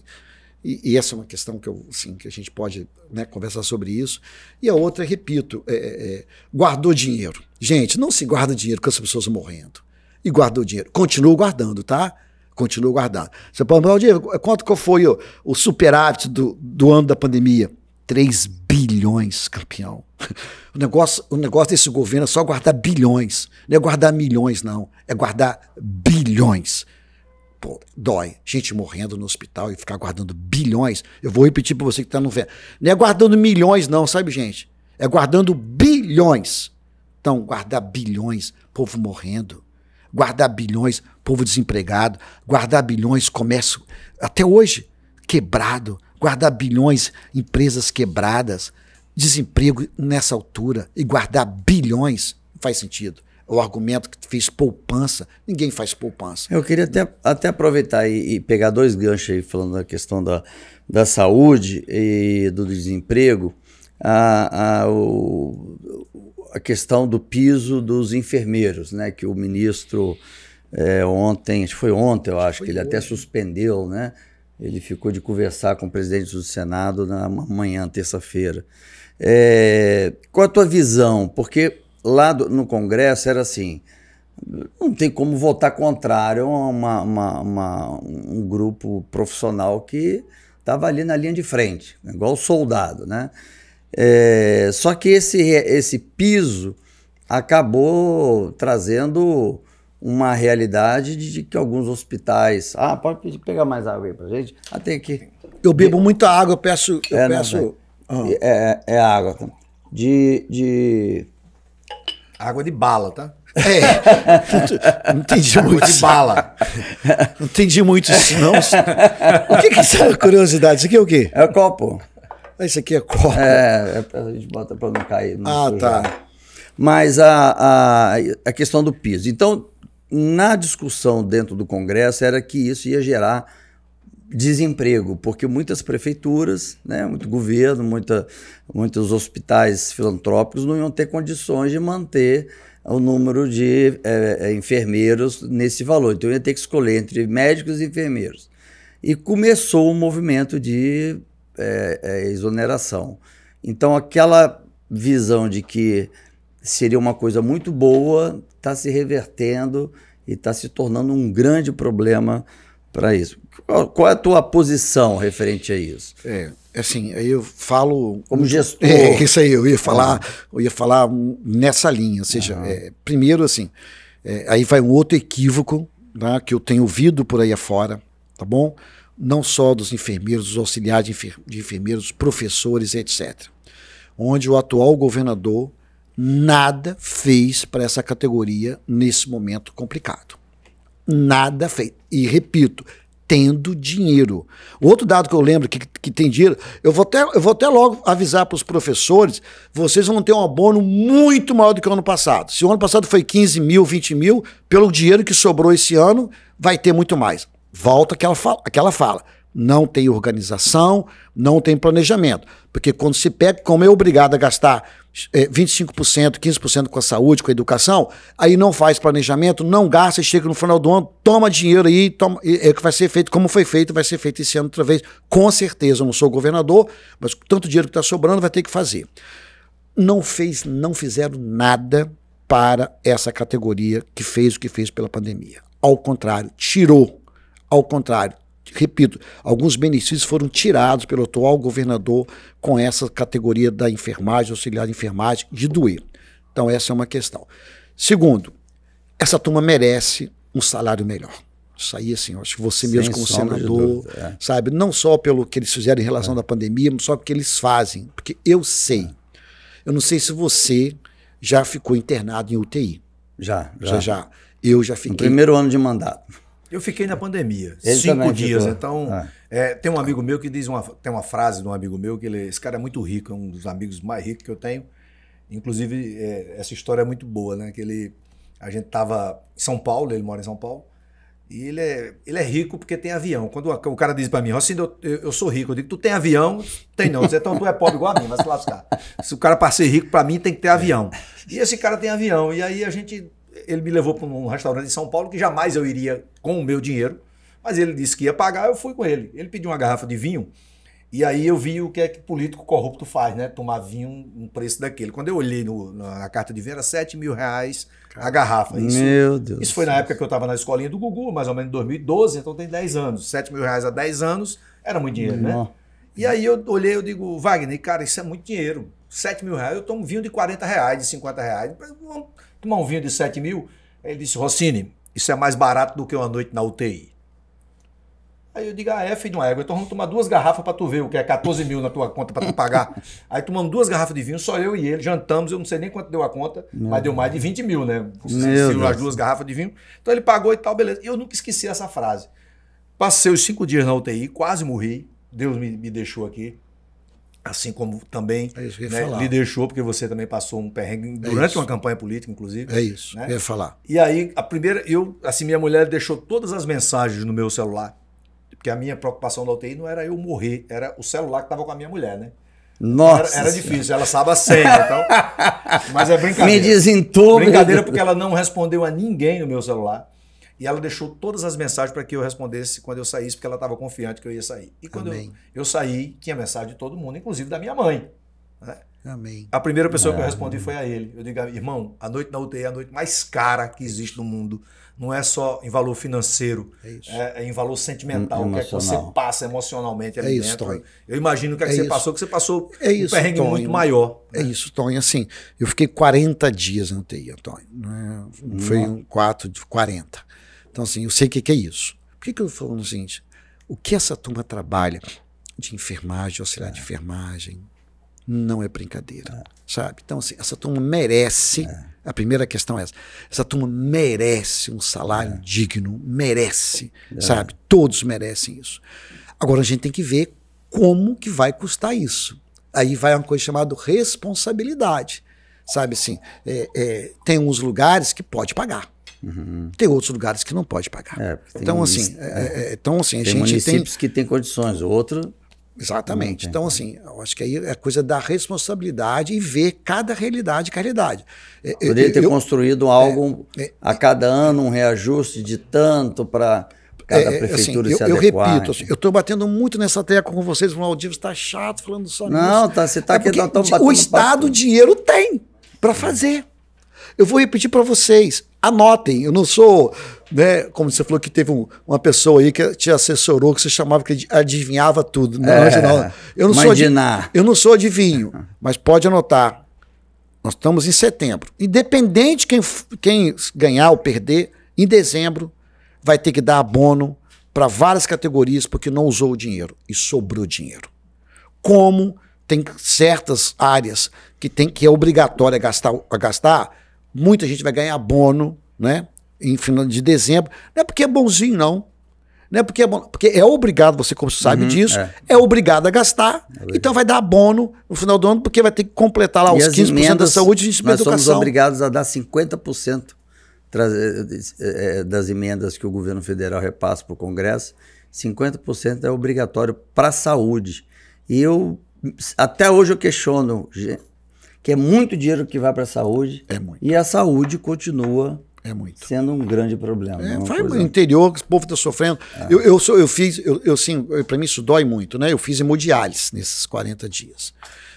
E essa é uma questão que, que a gente pode, né, conversar sobre isso. E a outra, repito, guardou dinheiro. Gente, não se guarda dinheiro com as pessoas morrendo. E guardou dinheiro. Continua guardando, tá? Continua guardando. Você pode falar, Diego, quanto que foi o superávit do ano da pandemia? 3 bilhões, campeão. O negócio desse governo é só guardar bilhões. Não é guardar milhões, não. É guardar bilhões. Pô, dói. Gente morrendo no hospital e ficar guardando bilhões. Eu vou repetir para você que está no velho. Não é guardando milhões, não, sabe, gente? É guardando bilhões. Então, guardar bilhões, povo morrendo. Guardar bilhões, povo desempregado. Guardar bilhões, comércio, até hoje, quebrado. Guardar bilhões, empresas quebradas, desemprego nessa altura e guardar bilhões, não faz sentido. O argumento que fez poupança, ninguém faz poupança. Eu queria até aproveitar e pegar 2 ganchos aí, falando da questão da saúde e do desemprego. a questão do piso dos enfermeiros, né? Que o ministro ontem, acho que foi ontem, eu acho, que ele até suspendeu, né? Ele ficou de conversar com o presidente do Senado na manhã, terça-feira. Qual a tua visão? Porque lá no Congresso era assim, não tem como votar contrário a um grupo profissional que estava ali na linha de frente, igual soldado, né? Só que esse piso acabou trazendo uma realidade de que alguns hospitais... pode pegar mais água aí pra gente? Tem aqui. Eu bebo muita água, eu peço... É água. Tá? Água de bala, tá? Não entendi muito. Água de bala. Não entendi muito isso, não. O que é essa curiosidade? Isso aqui é o quê? É o copo. Isso aqui é copo. A gente bota para não cair. Não sujar. Tá. Mas a questão do piso. Então, na discussão dentro do Congresso era que isso ia gerar desemprego, porque muitas prefeituras, né, muito governo, muitos hospitais filantrópicos não iam ter condições de manter o número de enfermeiros nesse valor. Então, ia ter que escolher entre médicos e enfermeiros. E começou um movimento de exoneração. Então, aquela visão de que seria uma coisa muito boa está se revertendo e está se tornando um grande problema para isso. Qual é a tua posição referente a isso? Assim, aí eu falo... Como gestor. Isso aí, eu ia falar nessa linha. Ou seja, primeiro, assim, aí vai um outro equívoco, tá, que eu tenho ouvido por aí afora, tá bom? Não só dos enfermeiros, dos auxiliares de enfermeiros, professores, etc. Onde o atual governador nada fez para essa categoria nesse momento complicado. Nada fez. E repito, tendo dinheiro. O outro dado que eu lembro que tem dinheiro, eu vou até logo avisar para os professores, vocês vão ter um abono muito maior do que o ano passado. Se o ano passado foi 15 mil, 20 mil, pelo dinheiro que sobrou esse ano, vai ter muito mais. Volta aquela fala. Não tem organização, não tem planejamento. Porque quando se pega, como é obrigado a gastar 25%, 15% com a saúde, com a educação, aí não faz planejamento, não gasta e chega no final do ano, toma dinheiro aí, que vai ser feito como foi feito, vai ser feito esse ano outra vez. Com certeza, eu não sou governador, mas tanto dinheiro que está sobrando vai ter que fazer. Não fizeram nada para essa categoria que fez o que fez pela pandemia. Ao contrário, tirou. Ao contrário, repito, alguns benefícios foram tirados pelo atual governador com essa categoria da enfermagem, auxiliar de enfermagem, de doer. Então essa é uma questão. Segundo, essa turma merece um salário melhor. Isso aí, assim, eu acho que você mesmo como senador, sabe, não só pelo que eles fizeram em relação à pandemia, mas só porque eles fazem. Porque eu sei, eu não sei se você já ficou internado em UTI. Já. Eu já fiquei. No primeiro ano de mandato. Eu fiquei na pandemia, Ele 5 dias. ficou. Então, tem um amigo meu que diz tem uma frase de um amigo meu que esse cara é muito rico, é um dos amigos mais ricos que eu tenho. Inclusive, essa história é muito boa, né? Que a gente estava em São Paulo, ele mora em São Paulo, e ele é rico porque tem avião. Quando o cara diz para mim, Rocinho, eu sou rico, eu digo, tu tem avião? Tem não. Então tu é pobre igual a mim, vai se lascar. Se o cara para ser rico, para mim tem que ter avião. E esse cara tem avião, e aí ele me levou para um restaurante em São Paulo que jamais eu iria com o meu dinheiro, mas ele disse que ia pagar, eu fui com ele. Ele pediu uma garrafa de vinho e aí eu vi o que é que político corrupto faz, né? Tomar vinho um preço daquele. Quando eu olhei na carta de vinho, era R$7 mil a garrafa. Meu Deus. Isso foi na época que eu estava na escolinha do Gugu, mais ou menos em 2012, então tem 10 anos. R$7 mil há 10 anos era muito dinheiro, né? E aí eu olhei, eu digo, Wagner, cara, isso é muito dinheiro. R$7 mil, eu tomo vinho de R$40, de R$50. Vamos tomar um vinho de 7 mil? Ele disse, Rossini, isso é mais barato do que uma noite na UTI. Aí eu digo, filho de uma égua, então vamos tomar 2 garrafas para tu ver o que é 14 mil na tua conta para tu pagar. Aí tomamos 2 garrafas de vinho, só eu e ele, jantamos, eu não sei nem quanto deu a conta, mas deu mais de 20 mil, né? As 2 garrafas de vinho. Então ele pagou e tal, beleza. Eu nunca esqueci essa frase. Passei os 5 dias na UTI, quase morri, Deus me deixou aqui. Assim como também lhe deixou, porque você também passou um perrengue durante uma campanha política, inclusive. É isso, né? eu ia falar. E aí, minha mulher deixou todas as mensagens no meu celular, porque a minha preocupação da UTI não era eu morrer, era o celular que estava com a minha mulher, né? Nossa. Era difícil, ela sabe a senha, então. Mas é brincadeira. Me desentupe. Brincadeira porque ela não respondeu a ninguém no meu celular. E ela deixou todas as mensagens para que eu respondesse quando eu saísse, porque ela estava confiante que eu ia sair. E quando eu saí, tinha mensagem de todo mundo, inclusive da minha mãe. Né? Amém. A primeira pessoa que eu respondi foi a ele. Eu digo, irmão, a noite na UTI é a noite mais cara que existe no mundo. Não é só em valor financeiro, é em valor sentimental, o que é que você passa emocionalmente ali dentro. Tonho. Eu imagino o que é que você passou, que você passou um perrengue Tonho. muito maior. É isso, Tonho. Assim, eu fiquei 40 dias na UTI, Tonho. Né? Foi um 4 de 40. Então, assim, eu sei o que é isso. Por que eu estou falando o seguinte? O que essa turma trabalha de enfermagem, auxiliar de enfermagem, não é brincadeira, sabe? Então, assim, essa turma merece, a primeira questão é essa turma merece um salário digno, merece, sabe? Todos merecem isso. Agora, a gente tem que ver como que vai custar isso. Aí vai uma coisa chamada responsabilidade, sabe? Assim, tem uns lugares que pode pagar. Tem outros lugares que não pode pagar. Então, assim, a tem gente municípios que têm condições, outro... Exatamente. Então, assim, eu acho que aí é coisa da responsabilidade e ver cada realidade. Poderia ter construído algo a cada ano, um reajuste de tanto para cada prefeitura assim, se eu adequar. repito, assim, eu estou batendo muito nessa tecla com vocês, falando, Divo, está chato falando só nisso. Não, você está aqui, nós estamos batendo o Estado o dinheiro tem para fazer. Eu vou repetir para vocês, anotem, eu não sou, né, como você falou que teve uma pessoa aí que te assessorou, que você chamava que adivinhava tudo. Eu não sou adivinho, mas pode anotar. Nós estamos em setembro. Independente quem ganhar ou perder, em dezembro vai ter que dar abono para várias categorias porque não usou o dinheiro e sobrou dinheiro. Como tem certas áreas que é obrigatório a gastar, muita gente vai ganhar abono, né, em final de dezembro. Não é porque é bonzinho, não. Não é porque é bom, porque é obrigado, você como sabe disso, é obrigado a gastar, então vai dar abono no final do ano, porque vai ter que completar lá os 15% da saúde e 20% da educação. Nós somos obrigados a dar 50% das emendas que o governo federal repassa para o Congresso, 50% é obrigatório para a saúde. E até hoje eu questiono que é muito dinheiro que vai para a saúde, e a saúde continua sendo um grande problema. Vai no interior, o povo está sofrendo. Para mim isso dói muito, né? Eu fiz hemodiálise nesses 40 dias.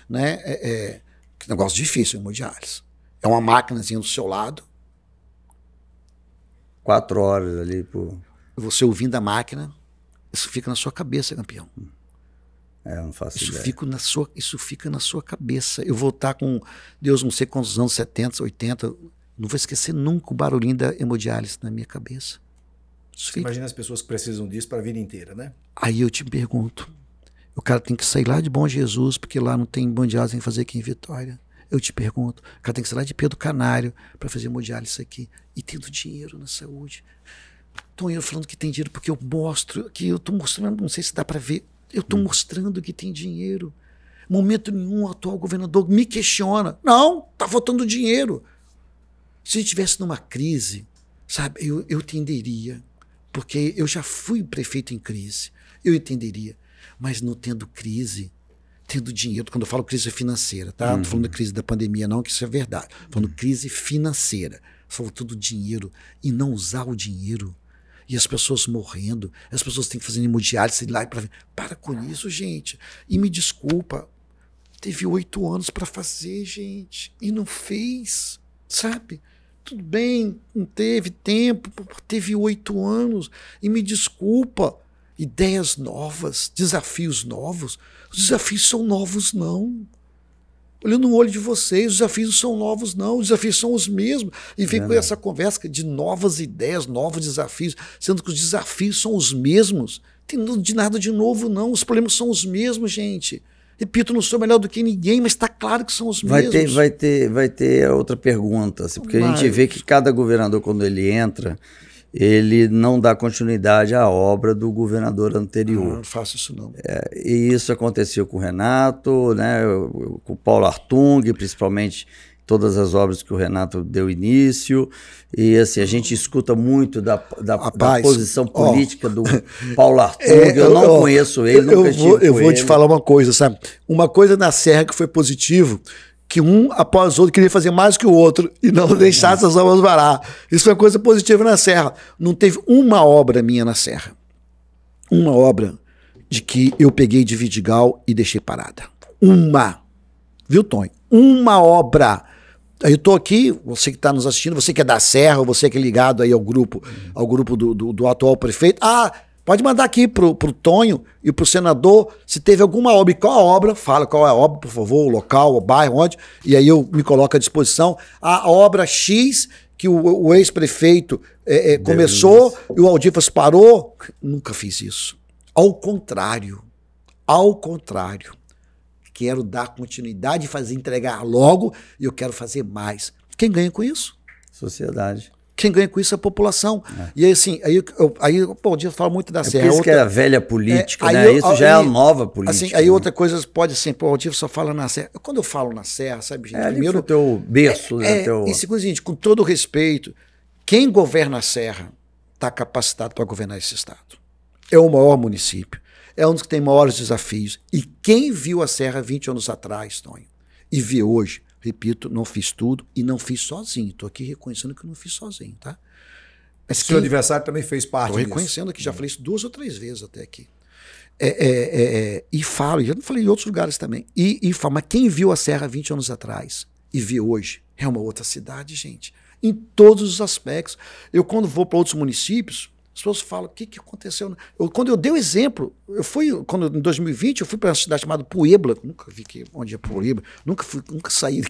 Né? Que negócio difícil, hemodiálise. É uma máquinazinha do seu lado. 4 horas ali. Você ouvindo a máquina, isso fica na sua cabeça, campeão. Eu não faço ideia. Isso fica na sua cabeça. Eu vou estar com, Deus, não sei quantos anos, 70, 80, não vou esquecer nunca o barulhinho da hemodiálise na minha cabeça. Imagina as pessoas que precisam disso para a vida inteira, né? Aí eu te pergunto, o cara tem que sair lá de Bom Jesus, porque lá não tem hemodiálise, tem que fazer aqui em Vitória. Eu te pergunto, o cara tem que sair lá de Pedro Canário para fazer hemodiálise aqui, e tendo dinheiro na saúde. Então eu falando que tem dinheiro porque eu mostro, que eu estou mostrando, não sei se dá para ver, eu estou mostrando que tem dinheiro. Momento nenhum o atual governador me questiona. Não, está faltando dinheiro. Se a gente estivesse numa crise, sabe, eu entenderia. Porque eu já fui prefeito em crise. Eu entenderia. Mas não tendo crise, tendo dinheiro, quando eu falo crise financeira, tá? Não estou falando da crise da pandemia, não, que isso é verdade. Estou falando crise financeira. Faltando dinheiro e não usar o dinheiro. E as pessoas morrendo, as pessoas têm que fazer hemodiálise lá para ver. Para com isso, gente. E me desculpa, teve 8 anos para fazer, gente, e não fez, sabe? Tudo bem, não teve tempo, teve 8 anos, e me desculpa, ideias novas, desafios novos. Os desafios são novos, não. Olhando no olho de vocês, os desafios não são novos, não. Os desafios são os mesmos. E vem com essa conversa de novas ideias, novos desafios, sendo que os desafios são os mesmos. Não tem nada de novo, não. Os problemas são os mesmos, gente. Repito, não sou melhor do que ninguém, mas está claro que são os mesmos. Vai ter outra pergunta, assim, porque a gente vê que cada governador, quando ele entra, ele não dá continuidade à obra do governador anterior. Não faço isso não. E isso aconteceu com o Renato, né, com o Paulo Artung, principalmente todas as obras que o Renato deu início. E assim, a gente escuta muito da posição política do Paulo Artung. Eu não conheço ele, nunca estive com ele. Eu vou te falar uma coisa, sabe? Uma coisa na Serra que foi positivo, que um após o outro queria fazer mais que o outro e não deixar essas obras varar. Isso foi uma coisa positiva na Serra. Não teve uma obra minha na Serra. Uma obra de que eu peguei de Vidigal e deixei parada. Uma. Viu, Tonho? Uma obra. Aí eu tô aqui, você que está nos assistindo, você que é da Serra, você que é ligado aí ao grupo do atual prefeito. Pode mandar aqui pro Tonho e pro senador se teve alguma obra. E qual a obra? Fala qual é a obra, por favor, o local, o bairro, onde. E aí eu me coloco à disposição. A obra X que o ex-prefeito começou e o Aldifas parou. Nunca fiz isso. Ao contrário. Quero dar continuidade e entregar logo e eu quero fazer mais. Quem ganha com isso? Sociedade. Quem ganha com isso é a população. E aí, assim, o dia fala muito da Serra. Por isso que é a velha política, né? Isso já é a nova política. Assim, aí outra coisa pode ser, o Aldifas só fala na Serra. Quando eu falo na Serra, sabe, gente? Primeiro o teu berço, né? E segundo, gente, com todo o respeito, quem governa a Serra está capacitado para governar esse estado. É o maior município. É um dos que tem maiores desafios. E quem viu a Serra 20 anos atrás, Tonho, e vê hoje, repito, não fiz tudo e não fiz sozinho. Estou aqui reconhecendo que eu não fiz sozinho, tá? Mas seu adversário também fez parte disso. Estou reconhecendo aqui, já falei isso 2 ou 3 vezes até aqui. E falo, já não falei em outros lugares também, e falo, mas quem viu a Serra 20 anos atrás e vê hoje, é uma outra cidade, gente. Em todos os aspectos. Eu, quando vou para outros municípios, as pessoas falam, o que aconteceu? Quando eu dei o exemplo, em 2020, eu fui para uma cidade chamada Puebla, nunca vi onde é Puebla, nunca saí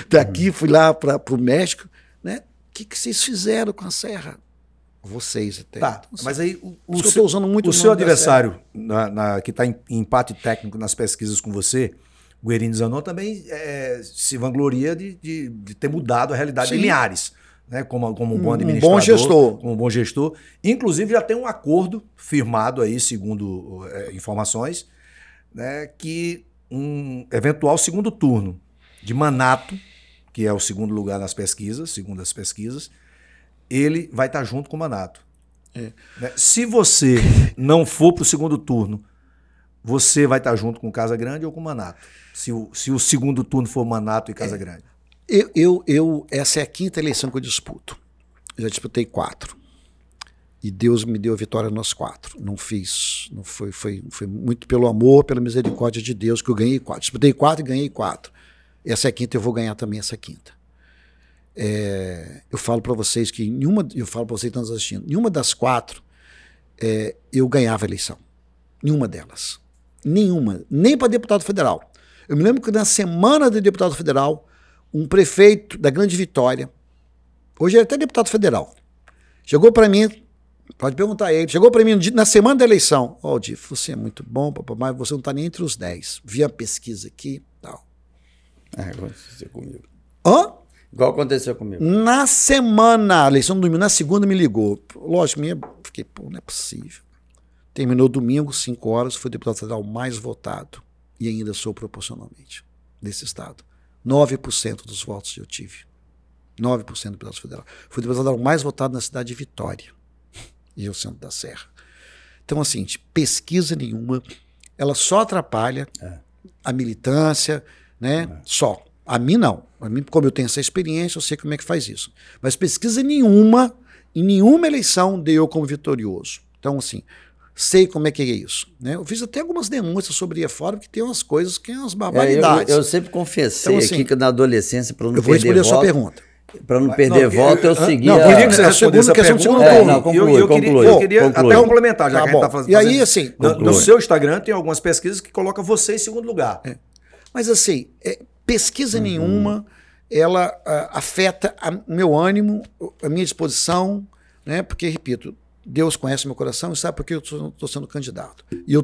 daqui, fui lá para o México, né? O que vocês fizeram com a Serra? Vocês até. Tá, mas aí o seu adversário, que está em empate técnico nas pesquisas com você, o Guerino Zanon, também se vangloria de ter mudado a realidade de Linhares. Né, como um bom administrador, como um bom gestor. Inclusive já tem um acordo firmado aí, segundo informações, né, que um eventual segundo turno de Manato, que é o segundo lugar nas pesquisas, segundo as pesquisas, ele vai estar junto com o Manato. Né? Se você não for para o segundo turno, você vai estar junto com Casa Grande ou com o Manato? Se o segundo turno for Manato e Casa Grande. Essa é a 5ª eleição que eu disputo. Eu já disputei 4. E Deus me deu a vitória nas 4. Não foi muito pelo amor, pela misericórdia de Deus que eu ganhei 4. Disputei 4 e ganhei 4. Essa é a 5ª, eu vou ganhar também essa 5ª. Eu falo para vocês que eu falo para vocês que estão nos assistindo, nenhuma das 4 eu ganhava a eleição. Nenhuma delas. Nenhuma. Nem para deputado federal. Eu me lembro que na semana do deputado federal, um prefeito da Grande Vitória, hoje ele é até deputado federal, chegou para mim, pode perguntar a ele, chegou para mim na semana da eleição, Aldir, você é muito bom, mas você não está nem entre os 10. Vi a pesquisa aqui e tal. Igual aconteceu comigo. Igual aconteceu comigo. Na semana, a eleição do domingo, na segunda me ligou. Lógico, fiquei, não é possível. Terminou domingo, 5 horas, fui o deputado federal mais votado e ainda sou proporcionalmente desse estado. 9% dos votos eu tive. 9% do deputado federal. Fui o deputado mais votado na cidade de Vitória. E eu centro da Serra. Então, assim, pesquisa nenhuma, ela só atrapalha a militância, né? Só. A mim, não. A mim, como eu tenho essa experiência, eu sei como é que faz isso. Mas pesquisa nenhuma, em nenhuma eleição, dei eu como vitorioso. Então, assim, sei como é que é isso. Né? Eu fiz até algumas denúncias sobre ir fora, porque tem umas coisas que são umas barbaridades. Eu sempre confessei então, assim, aqui que na adolescência, para não perder voto... Eu vou responder a sua pergunta. Para não perder voto, eu seguia... Não, queria que você respondesse a pergunta. Eu queria até complementar, já que a gente está fazendo... E aí, assim... No seu Instagram tem algumas pesquisas que colocam você em segundo lugar. Mas, assim, pesquisa nenhuma, ela afeta o meu ânimo, a minha disposição, né? Porque, repito, Deus conhece meu coração e sabe por que eu estou sendo candidato. E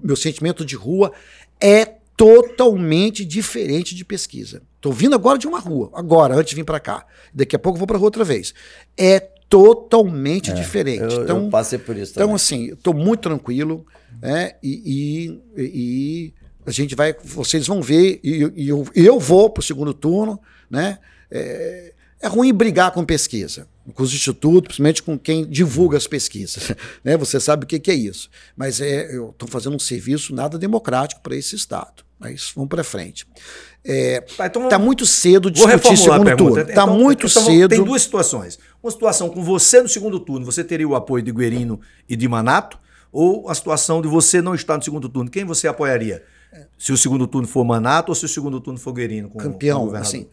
meu sentimento de rua é totalmente diferente de pesquisa. Estou vindo agora de uma rua, antes de vir para cá. Daqui a pouco eu vou para rua outra vez. É totalmente diferente. Eu passei por isso então também. assim, eu estou muito tranquilo, né? E a gente vai, vocês vão ver, e eu vou para o segundo turno, né? É ruim brigar com pesquisa, com os institutos, principalmente com quem divulga as pesquisas, né? Você sabe o que é isso. Mas eu estou fazendo um serviço nada democrático para esse Estado. Mas vamos para frente. Tá muito cedo discutir segundo turno. Está muito cedo. Tem duas situações. Uma situação com você no segundo turno, você teria o apoio de Guerino e de Manato, ou a situação de você não estar no segundo turno, quem você apoiaria? Se o segundo turno for Manato ou se o segundo turno for Guerino? Campeão, assim,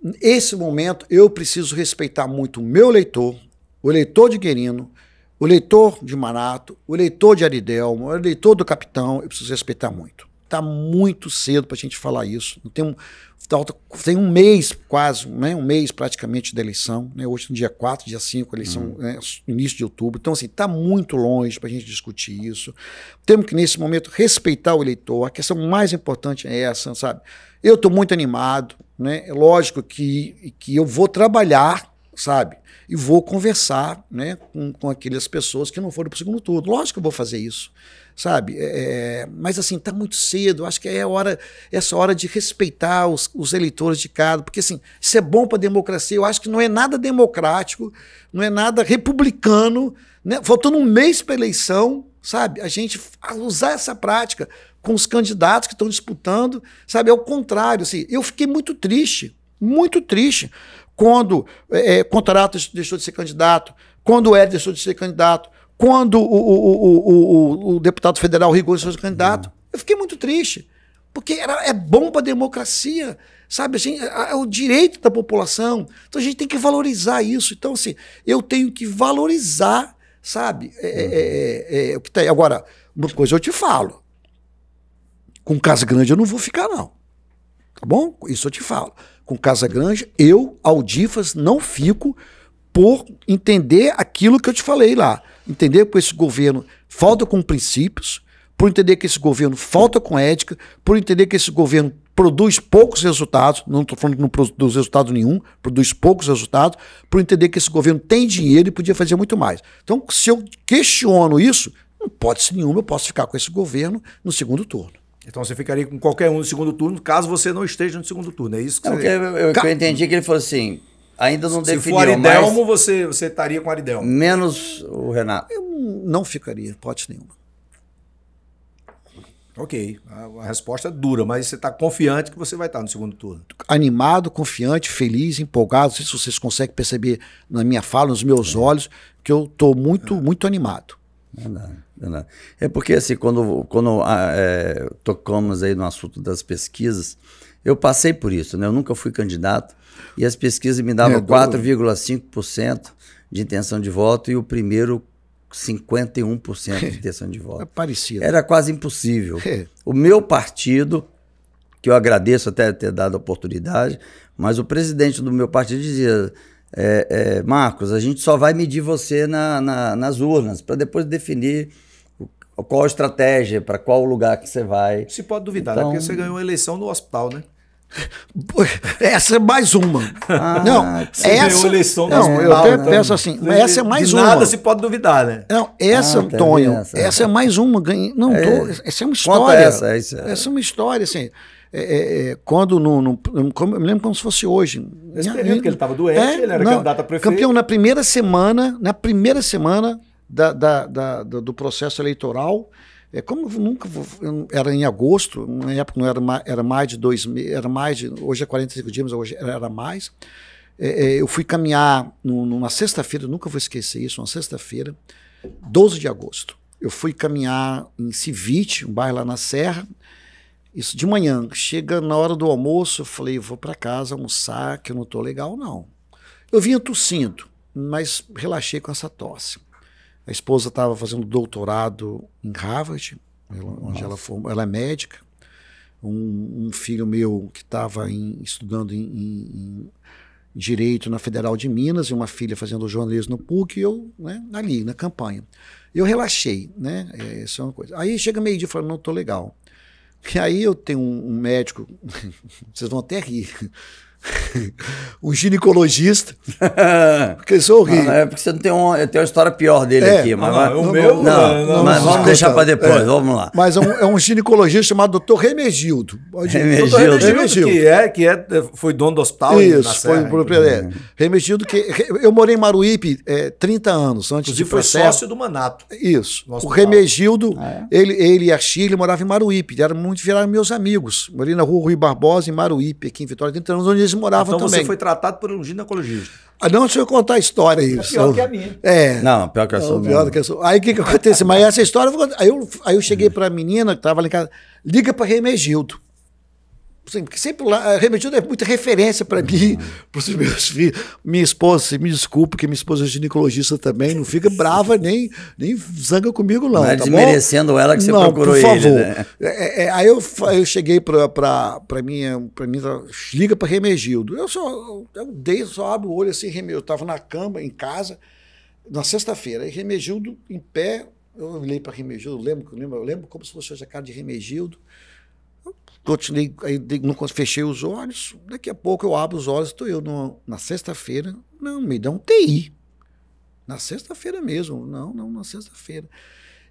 nesse momento eu preciso respeitar muito o meu eleitor, o eleitor de Guerino, o eleitor de Manato, o eleitor de Aridelmo, o eleitor do Capitão, eu preciso respeitar muito. Está muito cedo para a gente falar isso. Tem um mês quase, né, um mês praticamente da eleição, né, hoje no dia 4, dia 5, eleição, né, início de outubro. Então, assim, está muito longe para a gente discutir isso. Temos que, nesse momento, respeitar o eleitor. A questão mais importante é essa, sabe? Eu estou muito animado, né? É lógico que eu vou trabalhar, sabe? E vou conversar, né, com aquelas pessoas que não foram para o segundo turno. Lógico que eu vou fazer isso, sabe? Mas assim, está muito cedo. Acho que essa hora de respeitar os eleitores de cada, porque assim, isso é bom para a democracia. Eu acho que não é nada democrático, não é nada republicano, né? Faltando um mês para a eleição, sabe? A gente usar essa prática com os candidatos que estão disputando, sabe? É o contrário. Assim, eu fiquei muito triste quando Contarato deixou de ser candidato, quando o Hélio deixou de ser candidato, quando o deputado federal Rigor deixou de ser candidato. Eu fiquei muito triste, porque é bom para a democracia, sabe? Assim, é o direito da população. Então a gente tem que valorizar isso. Então, assim, eu tenho que valorizar, sabe? O que tá aí. Agora, uma coisa eu te falo. Com Casa Grande eu não vou ficar, não. Tá bom? Isso eu te falo. Com Casa Grande, eu, Aldifas, não fico por entender aquilo que eu te falei lá. Entender que esse governo falta com princípios, por entender que esse governo falta com ética, por entender que esse governo produz poucos resultados, não estou falando que não produz resultado nenhum, produz poucos resultados, por entender que esse governo tem dinheiro e podia fazer muito mais. Então, se eu questiono isso, não pode ser nenhuma, eu posso ficar com esse governo no segundo turno. Então você ficaria com qualquer um no segundo turno, caso você não esteja no segundo turno. É isso que você... Eu entendi que ele falou assim, ainda não definiu. Se for Aridelmo, você estaria com Aridelmo. Menos o Renato. Eu não ficaria, hipótese nenhuma. Ok, a resposta é dura, mas você está confiante que você vai estar no segundo turno. Animado, confiante, feliz, empolgado. Não sei se vocês conseguem perceber na minha fala, nos meus olhos, que eu estou muito animado. Não. É porque assim, quando tocamos aí no assunto das pesquisas, eu passei por isso, né? Eu nunca fui candidato e as pesquisas me davam 4,5% de intenção de voto e o primeiro 51% de intenção de voto. É parecido. Era quase impossível. O meu partido, que eu agradeço até ter dado a oportunidade, mas o presidente do meu partido dizia... Marcos, a gente só vai medir você nas urnas para depois definir qual a estratégia, para qual lugar que você vai. Se pode duvidar, então... né? Porque você ganhou a eleição no hospital, né? Essa é mais uma. Você ganhou a eleição no hospital. Eu até peço assim, mas essa é mais uma. Nada se pode duvidar, né? Não, Tonho, essa é mais uma. Essa é uma história. Essa é uma história, assim. Quando eu me lembro como se fosse hoje. Nesse período que ele estava doente, ele era candidato a prefeito. Campeão na primeira semana do processo eleitoral. Como nunca era em agosto, na época não era mais de 2 meses, hoje é 45 dias, mas hoje era mais. Eu fui caminhar numa sexta-feira, nunca vou esquecer isso, uma sexta-feira, 12 de agosto. Eu fui caminhar em Civite, um bairro lá na Serra. Isso de manhã, chega na hora do almoço, eu falei, vou para casa almoçar, que eu não tô legal, não. Eu vinha tossindo, mas relaxei com essa tosse. A esposa estava fazendo doutorado em Harvard, onde ela é médica. Um filho meu que estava estudando em Direito na Federal de Minas, e uma filha fazendo jornalismo no PUC, e eu, né, ali, na campanha. Eu relaxei, né? Isso é uma coisa. Aí chega meio-dia e falo, não tô legal. E aí eu tenho um médico, vocês vão até rir, um ginecologista, porque eu sou horrível. Não, é porque você não tem eu tenho uma história pior dele aqui. Mas mas vamos deixar para depois, vamos lá. Mas é um ginecologista chamado Dr. Remegildo. Remegildo. Foi dono do hospital. Isso, foi proprietário. Remegildo, eu morei em Maruípe 30 anos, antes de foi sócio do Manato. Isso. O Remegildo, ele e a Shirley moravam em Maruípe, viraram meus amigos. Morei na rua Rui Barbosa, em Maruípe, aqui em Vitória, 30 anos, onde eles moravam então também. Você foi tratado por um ginecologista. Não, deixa eu contar a história aí. É pior que a minha. Não, pior que a sua. Pior que a sua. Aí o que acontece? Mas essa história, aí eu cheguei para a menina que estava lá em casa, liga para Remegildo. Porque sempre lá, Remegildo é muita referência para mim, para os meus filhos. Minha esposa, me desculpa, porque minha esposa é ginecologista também, não fica brava nem zanga comigo, não. Não é tá desmerecendo bom? ela que você não, procurou por favor. ele, né? Aí eu cheguei para mim, liga para Remegildo. Eu só abro o olho assim, eu estava na cama, em casa, na sexta-feira, aí Remegildo em pé, eu olhei para Remegildo, eu lembro como se fosse hoje a cara de Remegildo. Continuei, aí fechei os olhos, daqui a pouco eu abro os olhos, estou eu na sexta-feira, me dá um TI. Na sexta-feira mesmo, na sexta-feira.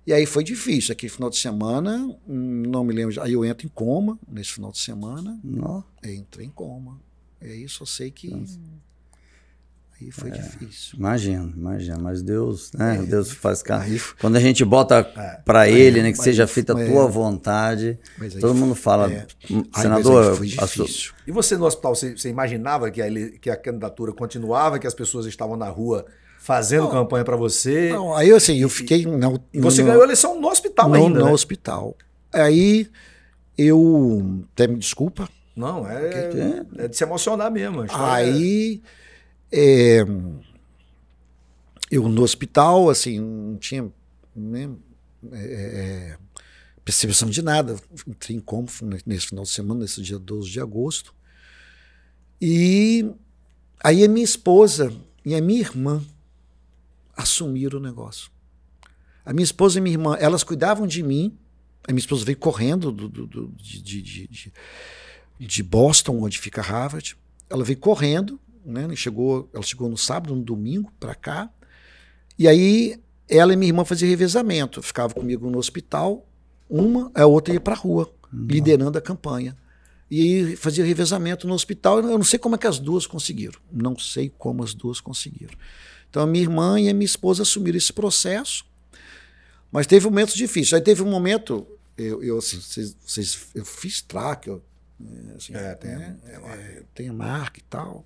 E aí foi difícil, aquele final de semana, não me lembro, aí eu entro em coma, nesse final de semana, entrei em coma. E aí só sei que... Aí foi difícil. Imagina, mas Deus, né? Deus faz quando a gente bota para ele, né, que seja feita a tua vontade, todo mundo fala, senador, foi difícil. E você no hospital, você imaginava que a candidatura continuava, que as pessoas estavam na rua fazendo campanha para você? Não, aí assim, eu fiquei... E você ganhou a eleição no hospital ainda, no né? hospital. Aí eu... Até me desculpa. Não, é de se emocionar mesmo. Aí... eu no hospital, assim, não tinha percepção de nada. Entrei em coma nesse final de semana, nesse dia 12 de agosto. E aí a minha esposa e a minha irmã assumiram o negócio. A minha esposa e a minha irmã, elas cuidavam de mim. A minha esposa veio correndo de Boston, onde fica Harvard. Ela veio correndo. Né? Ela chegou no sábado, no domingo, para cá. E aí, ela e minha irmã faziam revezamento. Ficava comigo no hospital, a outra ia para a rua, liderando a campanha. E aí, fazia revezamento no hospital. Eu não sei como é que as duas conseguiram. Não sei como as duas conseguiram. Então, a minha irmã e a minha esposa assumiram esse processo. Mas teve momentos difíceis. Aí teve um momento, eu fiz traque, tem marca e tal.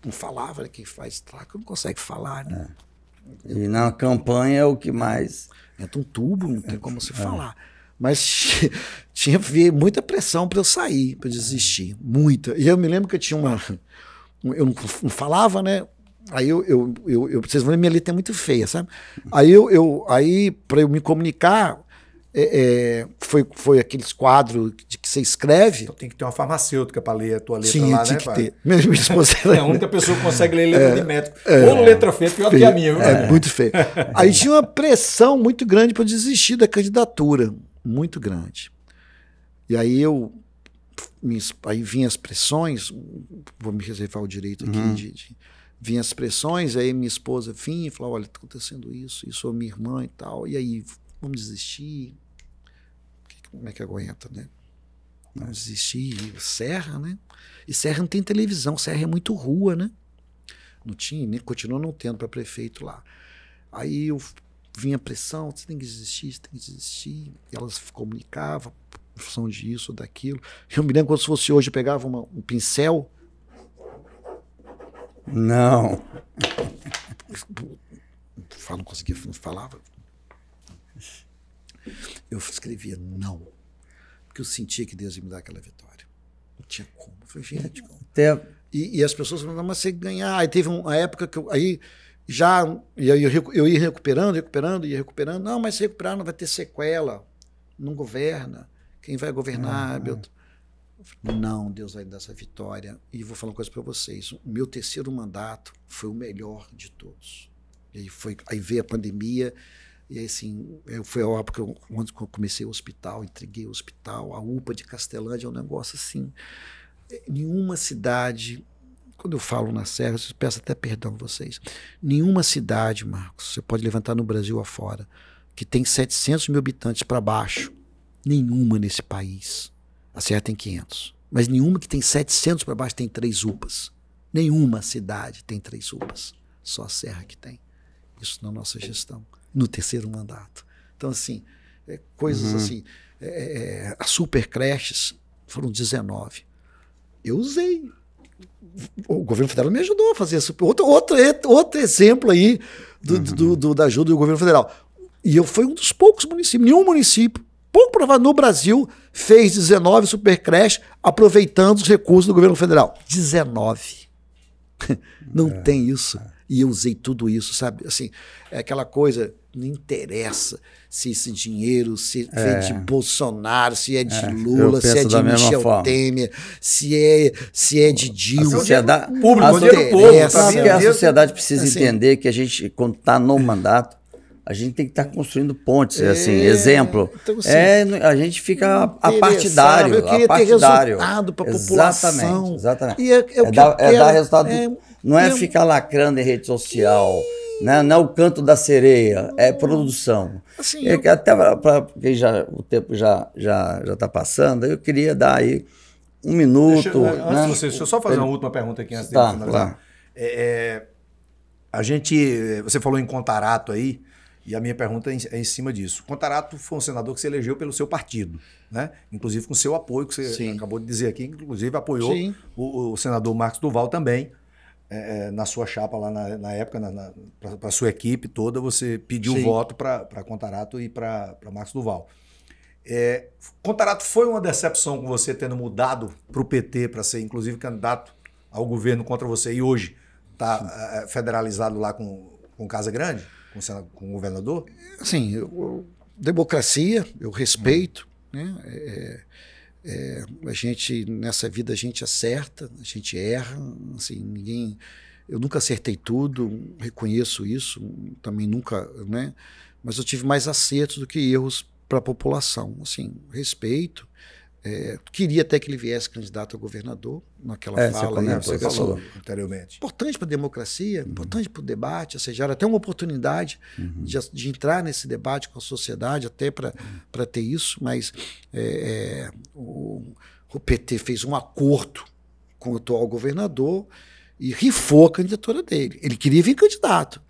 Não falava, né? Quem faz traque não consegue falar, né? E na campanha é o que mais... Entra um tubo, não tem como se falar. Mas tinha muita pressão para eu sair, para eu desistir. Muita. E eu me lembro que eu tinha eu não falava, né? Aí vocês vão ver, minha letra é muito feia, sabe? Aí para eu me comunicar, foi aqueles quadros que você escreve. Então tem que ter uma farmacêutica para ler a tua letra. Sim, lá, tinha né? que ter. Minha esposa é a única pessoa que consegue ler letra de médico. Ou letra feia, pior do que a minha. Viu? Muito feia. Aí tinha uma pressão muito grande para eu desistir da candidatura. Muito grande. E aí aí vinham as pressões, vou me reservar o direito aqui vinham as pressões, aí minha esposa vinha e falava, olha, está acontecendo isso, a minha irmã e tal, e aí, vamos desistir? Como é que aguenta, né? Vamos desistir. Serra, né? E Serra não tem televisão, Serra é muito rua, né? Não tinha, nem continua não tendo para prefeito lá. Aí vinha pressão, você tem que desistir, você tem que desistir. E elas comunicavam, em função disso, daquilo. Eu me lembro, quando se fosse hoje, eu pegava um pincel. Não conseguia, não falava. Eu escrevia não, porque eu sentia que Deus ia me dar aquela vitória. Não tinha como. Eu falei, gente, como? E as pessoas falaram, mas você ganhar. Aí teve uma época que eu ia recuperando. Não, mas se recuperar não vai ter sequela. Não governa. Quem vai governar? Não, Deus vai dar essa vitória. E vou falar uma coisa para vocês. O meu terceiro mandato foi o melhor de todos. E aí veio a pandemia. E aí, assim, foi a época onde eu comecei o hospital, entreguei o hospital, a UPA de Castelândia é um negócio assim. Nenhuma cidade, quando eu falo na Serra, eu peço até perdão a vocês, nenhuma cidade, Marcos, você pode levantar no Brasil afora, que tem 700 mil habitantes para baixo, nenhuma nesse país. A Serra tem 500, mas nenhuma que tem 700 para baixo tem 3 UPAs. Nenhuma cidade tem 3 UPAs, só a Serra que tem. Isso na nossa gestão, no 3º mandato. Então, assim, coisas assim, as super creches foram 19. Eu usei. O governo federal me ajudou a fazer isso. Outro exemplo aí da ajuda do governo federal. E eu fui um dos poucos municípios, nenhum município, pouco provável no Brasil, fez 19 super creches aproveitando os recursos do governo federal. 19. Não tem isso. E eu usei tudo isso, sabe? Assim, é aquela coisa, não interessa se esse dinheiro se vem de Bolsonaro, se é de Lula, se é de Michel Temer, se é de Dilma. A sociedade pública, o dinheiro público, tá porque a sociedade precisa assim, entender que a gente, quando está no mandato, a gente tem que estar construindo pontes. Assim, exemplo, então, assim, a gente fica apartidário. Eu queria ter resultado para a população. Exatamente. E dar resultado. Não é ficar lacrando em rede social. Não é o canto da sereia, é produção. Assim, até porque o tempo já está passando, eu queria dar aí um minuto. Deixa eu só fazer uma última pergunta aqui antes de finalizar. Claro. Você falou em Contarato aí, e a minha pergunta é em cima disso. Contarato foi um senador que você elegeu pelo seu partido, né? Inclusive com seu apoio, que você acabou de dizer aqui, inclusive apoiou o senador Marcos Duval também. Na sua chapa lá na época, para a sua equipe toda, você pediu voto para Contarato e para Marcos Duval. Contarato foi uma decepção com você tendo mudado para o PT, para ser inclusive candidato ao governo contra você, e hoje está federalizado lá com Casa Grande, com o governador? Assim, democracia, eu respeito, né? A gente, nessa vida, a gente acerta, a gente erra, assim, eu nunca acertei tudo, reconheço isso, também nunca, né? Mas eu tive mais acertos do que erros para a população, assim, respeito. Queria até que ele viesse candidato a governador, naquela fala aí, você falou anteriormente. Importante para a democracia, importante para o debate, ou seja, era até uma oportunidade de entrar nesse debate com a sociedade, até para ter isso, mas o PT fez um acordo com o atual governador e rifou a candidatura dele. Ele queria vir candidato,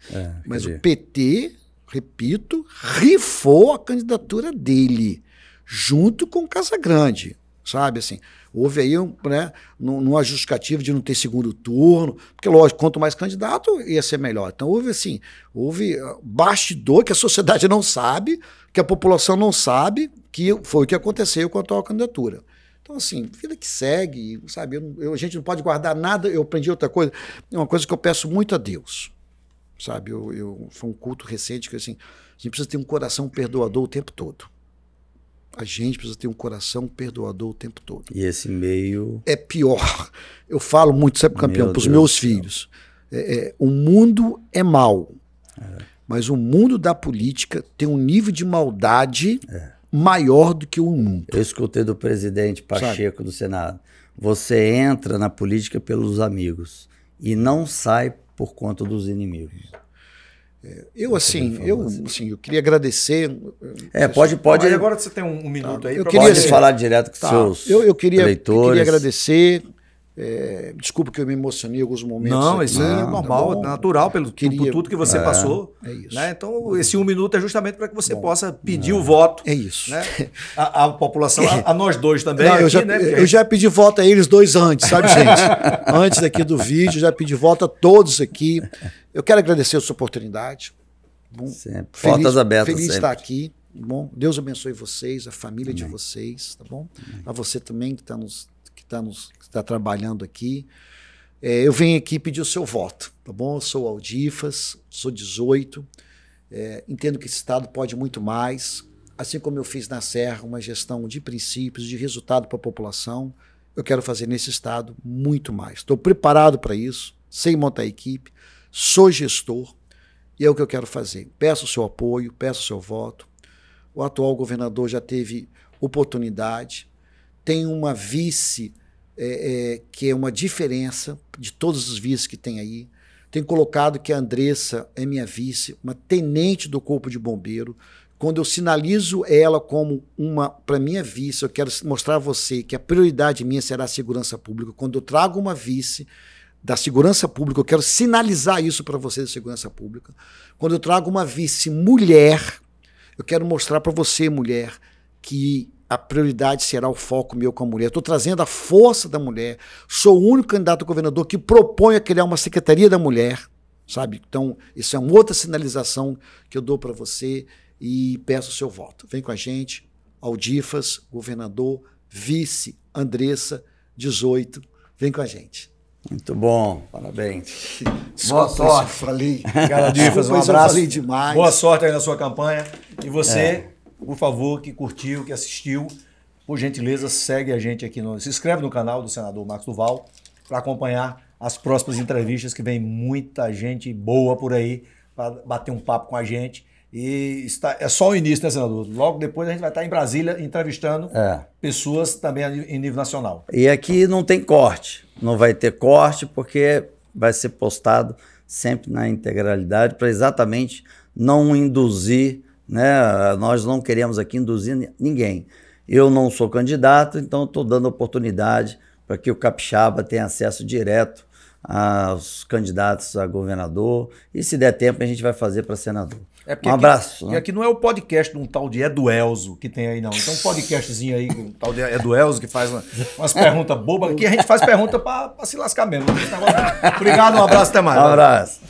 mas o PT, repito, rifou a candidatura dele, junto com Casa Grande, sabe, assim, houve aí numa justificativa de não ter segundo turno, porque lógico, quanto mais candidato ia ser melhor, então houve bastidor que a sociedade não sabe, que a população não sabe, que foi o que aconteceu com a atual candidatura. Então, assim, vida que segue, sabe, a gente não pode guardar nada. Eu aprendi outra coisa, uma coisa que eu peço muito a Deus, sabe, foi um culto recente que, assim, a gente precisa ter um coração perdoador o tempo todo. A gente precisa ter um coração perdoador o tempo todo. E esse meio... É pior. Eu falo muito, sabe, campeão, para os meus filhos. O mundo é mau, mas o mundo da política tem um nível de maldade maior do que o mundo. Eu escutei do presidente Pacheco do Senado. Você entra na política pelos amigos e não sai por conta dos inimigos. Eu queria agradecer. Pode. Agora você tem um minuto aí. Pode falar direto com seus queria eleitores. Agradecer. Desculpa que eu me emocionei em alguns momentos. Não, isso é normal, é natural, por tudo que você passou. É isso. Né? Então, esse 1 minuto é justamente para que você possa pedir o voto. É isso. Né? A população, a nós dois também. Não, eu já pedi voto a eles 2 antes, sabe, gente? Antes daqui do vídeo, já pedi voto a todos aqui. Eu quero agradecer a sua oportunidade. Bom, portas abertas. Feliz de estar aqui. Bom, Deus abençoe vocês, a família de vocês, tá bom? A você também que está trabalhando aqui. Eu venho aqui pedir o seu voto, tá bom? Eu sou Aldifas, sou 18, entendo que esse estado pode muito mais, assim como eu fiz na Serra, uma gestão de princípios, de resultado para a população, eu quero fazer nesse estado muito mais. Estou preparado para isso, sei montar equipe, sou gestor, e é o que eu quero fazer. Peço o seu apoio, peço o seu voto. O atual governador já teve oportunidade, tem uma vice que é uma diferença de todos os vices que tem aí. Tenho colocado que a Andressa é minha vice, uma tenente do Corpo de Bombeiro. Quando eu sinalizo ela como para minha vice, eu quero mostrar a você que a prioridade minha será a segurança pública. Quando eu trago uma vice da segurança pública, eu quero sinalizar isso para você da segurança pública. Quando eu trago uma vice mulher, eu quero mostrar para você, mulher, que a prioridade será o foco meu com a mulher. Estou trazendo a força da mulher. Sou o único candidato a governador que propõe a criar uma Secretaria da Mulher, sabe? Então, isso é uma outra sinalização que eu dou para você e peço o seu voto. Vem com a gente, Aldifas, governador, vice, Andressa, 18. Vem com a gente. Muito bom, parabéns. Boa sorte. Falei. Cara, Aldifas, um abraço. Falei demais. Boa sorte aí na sua campanha. E você, por favor, que curtiu, que assistiu, por gentileza, segue a gente aqui, se inscreve no canal do senador Marcos Duval para acompanhar as próximas entrevistas, que vem muita gente boa por aí para bater um papo com a gente. E é só o início, né, senador? Logo depois a gente vai estar em Brasília entrevistando pessoas também em nível nacional. E aqui não tem corte, não vai ter corte porque vai ser postado sempre na integralidade para exatamente não induzir, né? Nós não queremos aqui induzir ninguém. Eu não sou candidato, então estou dando oportunidade para que o capixaba tenha acesso direto aos candidatos a governador e, se der tempo, a gente vai fazer para senador. Um abraço. E aqui não é o podcast de um tal de Eduelzo que tem aí, não. Então um podcastzinho aí, um tal de Eduelzo que faz umas perguntas bobas. Aqui a gente faz pergunta para se lascar mesmo. Obrigado, um abraço, até mais. Um abraço.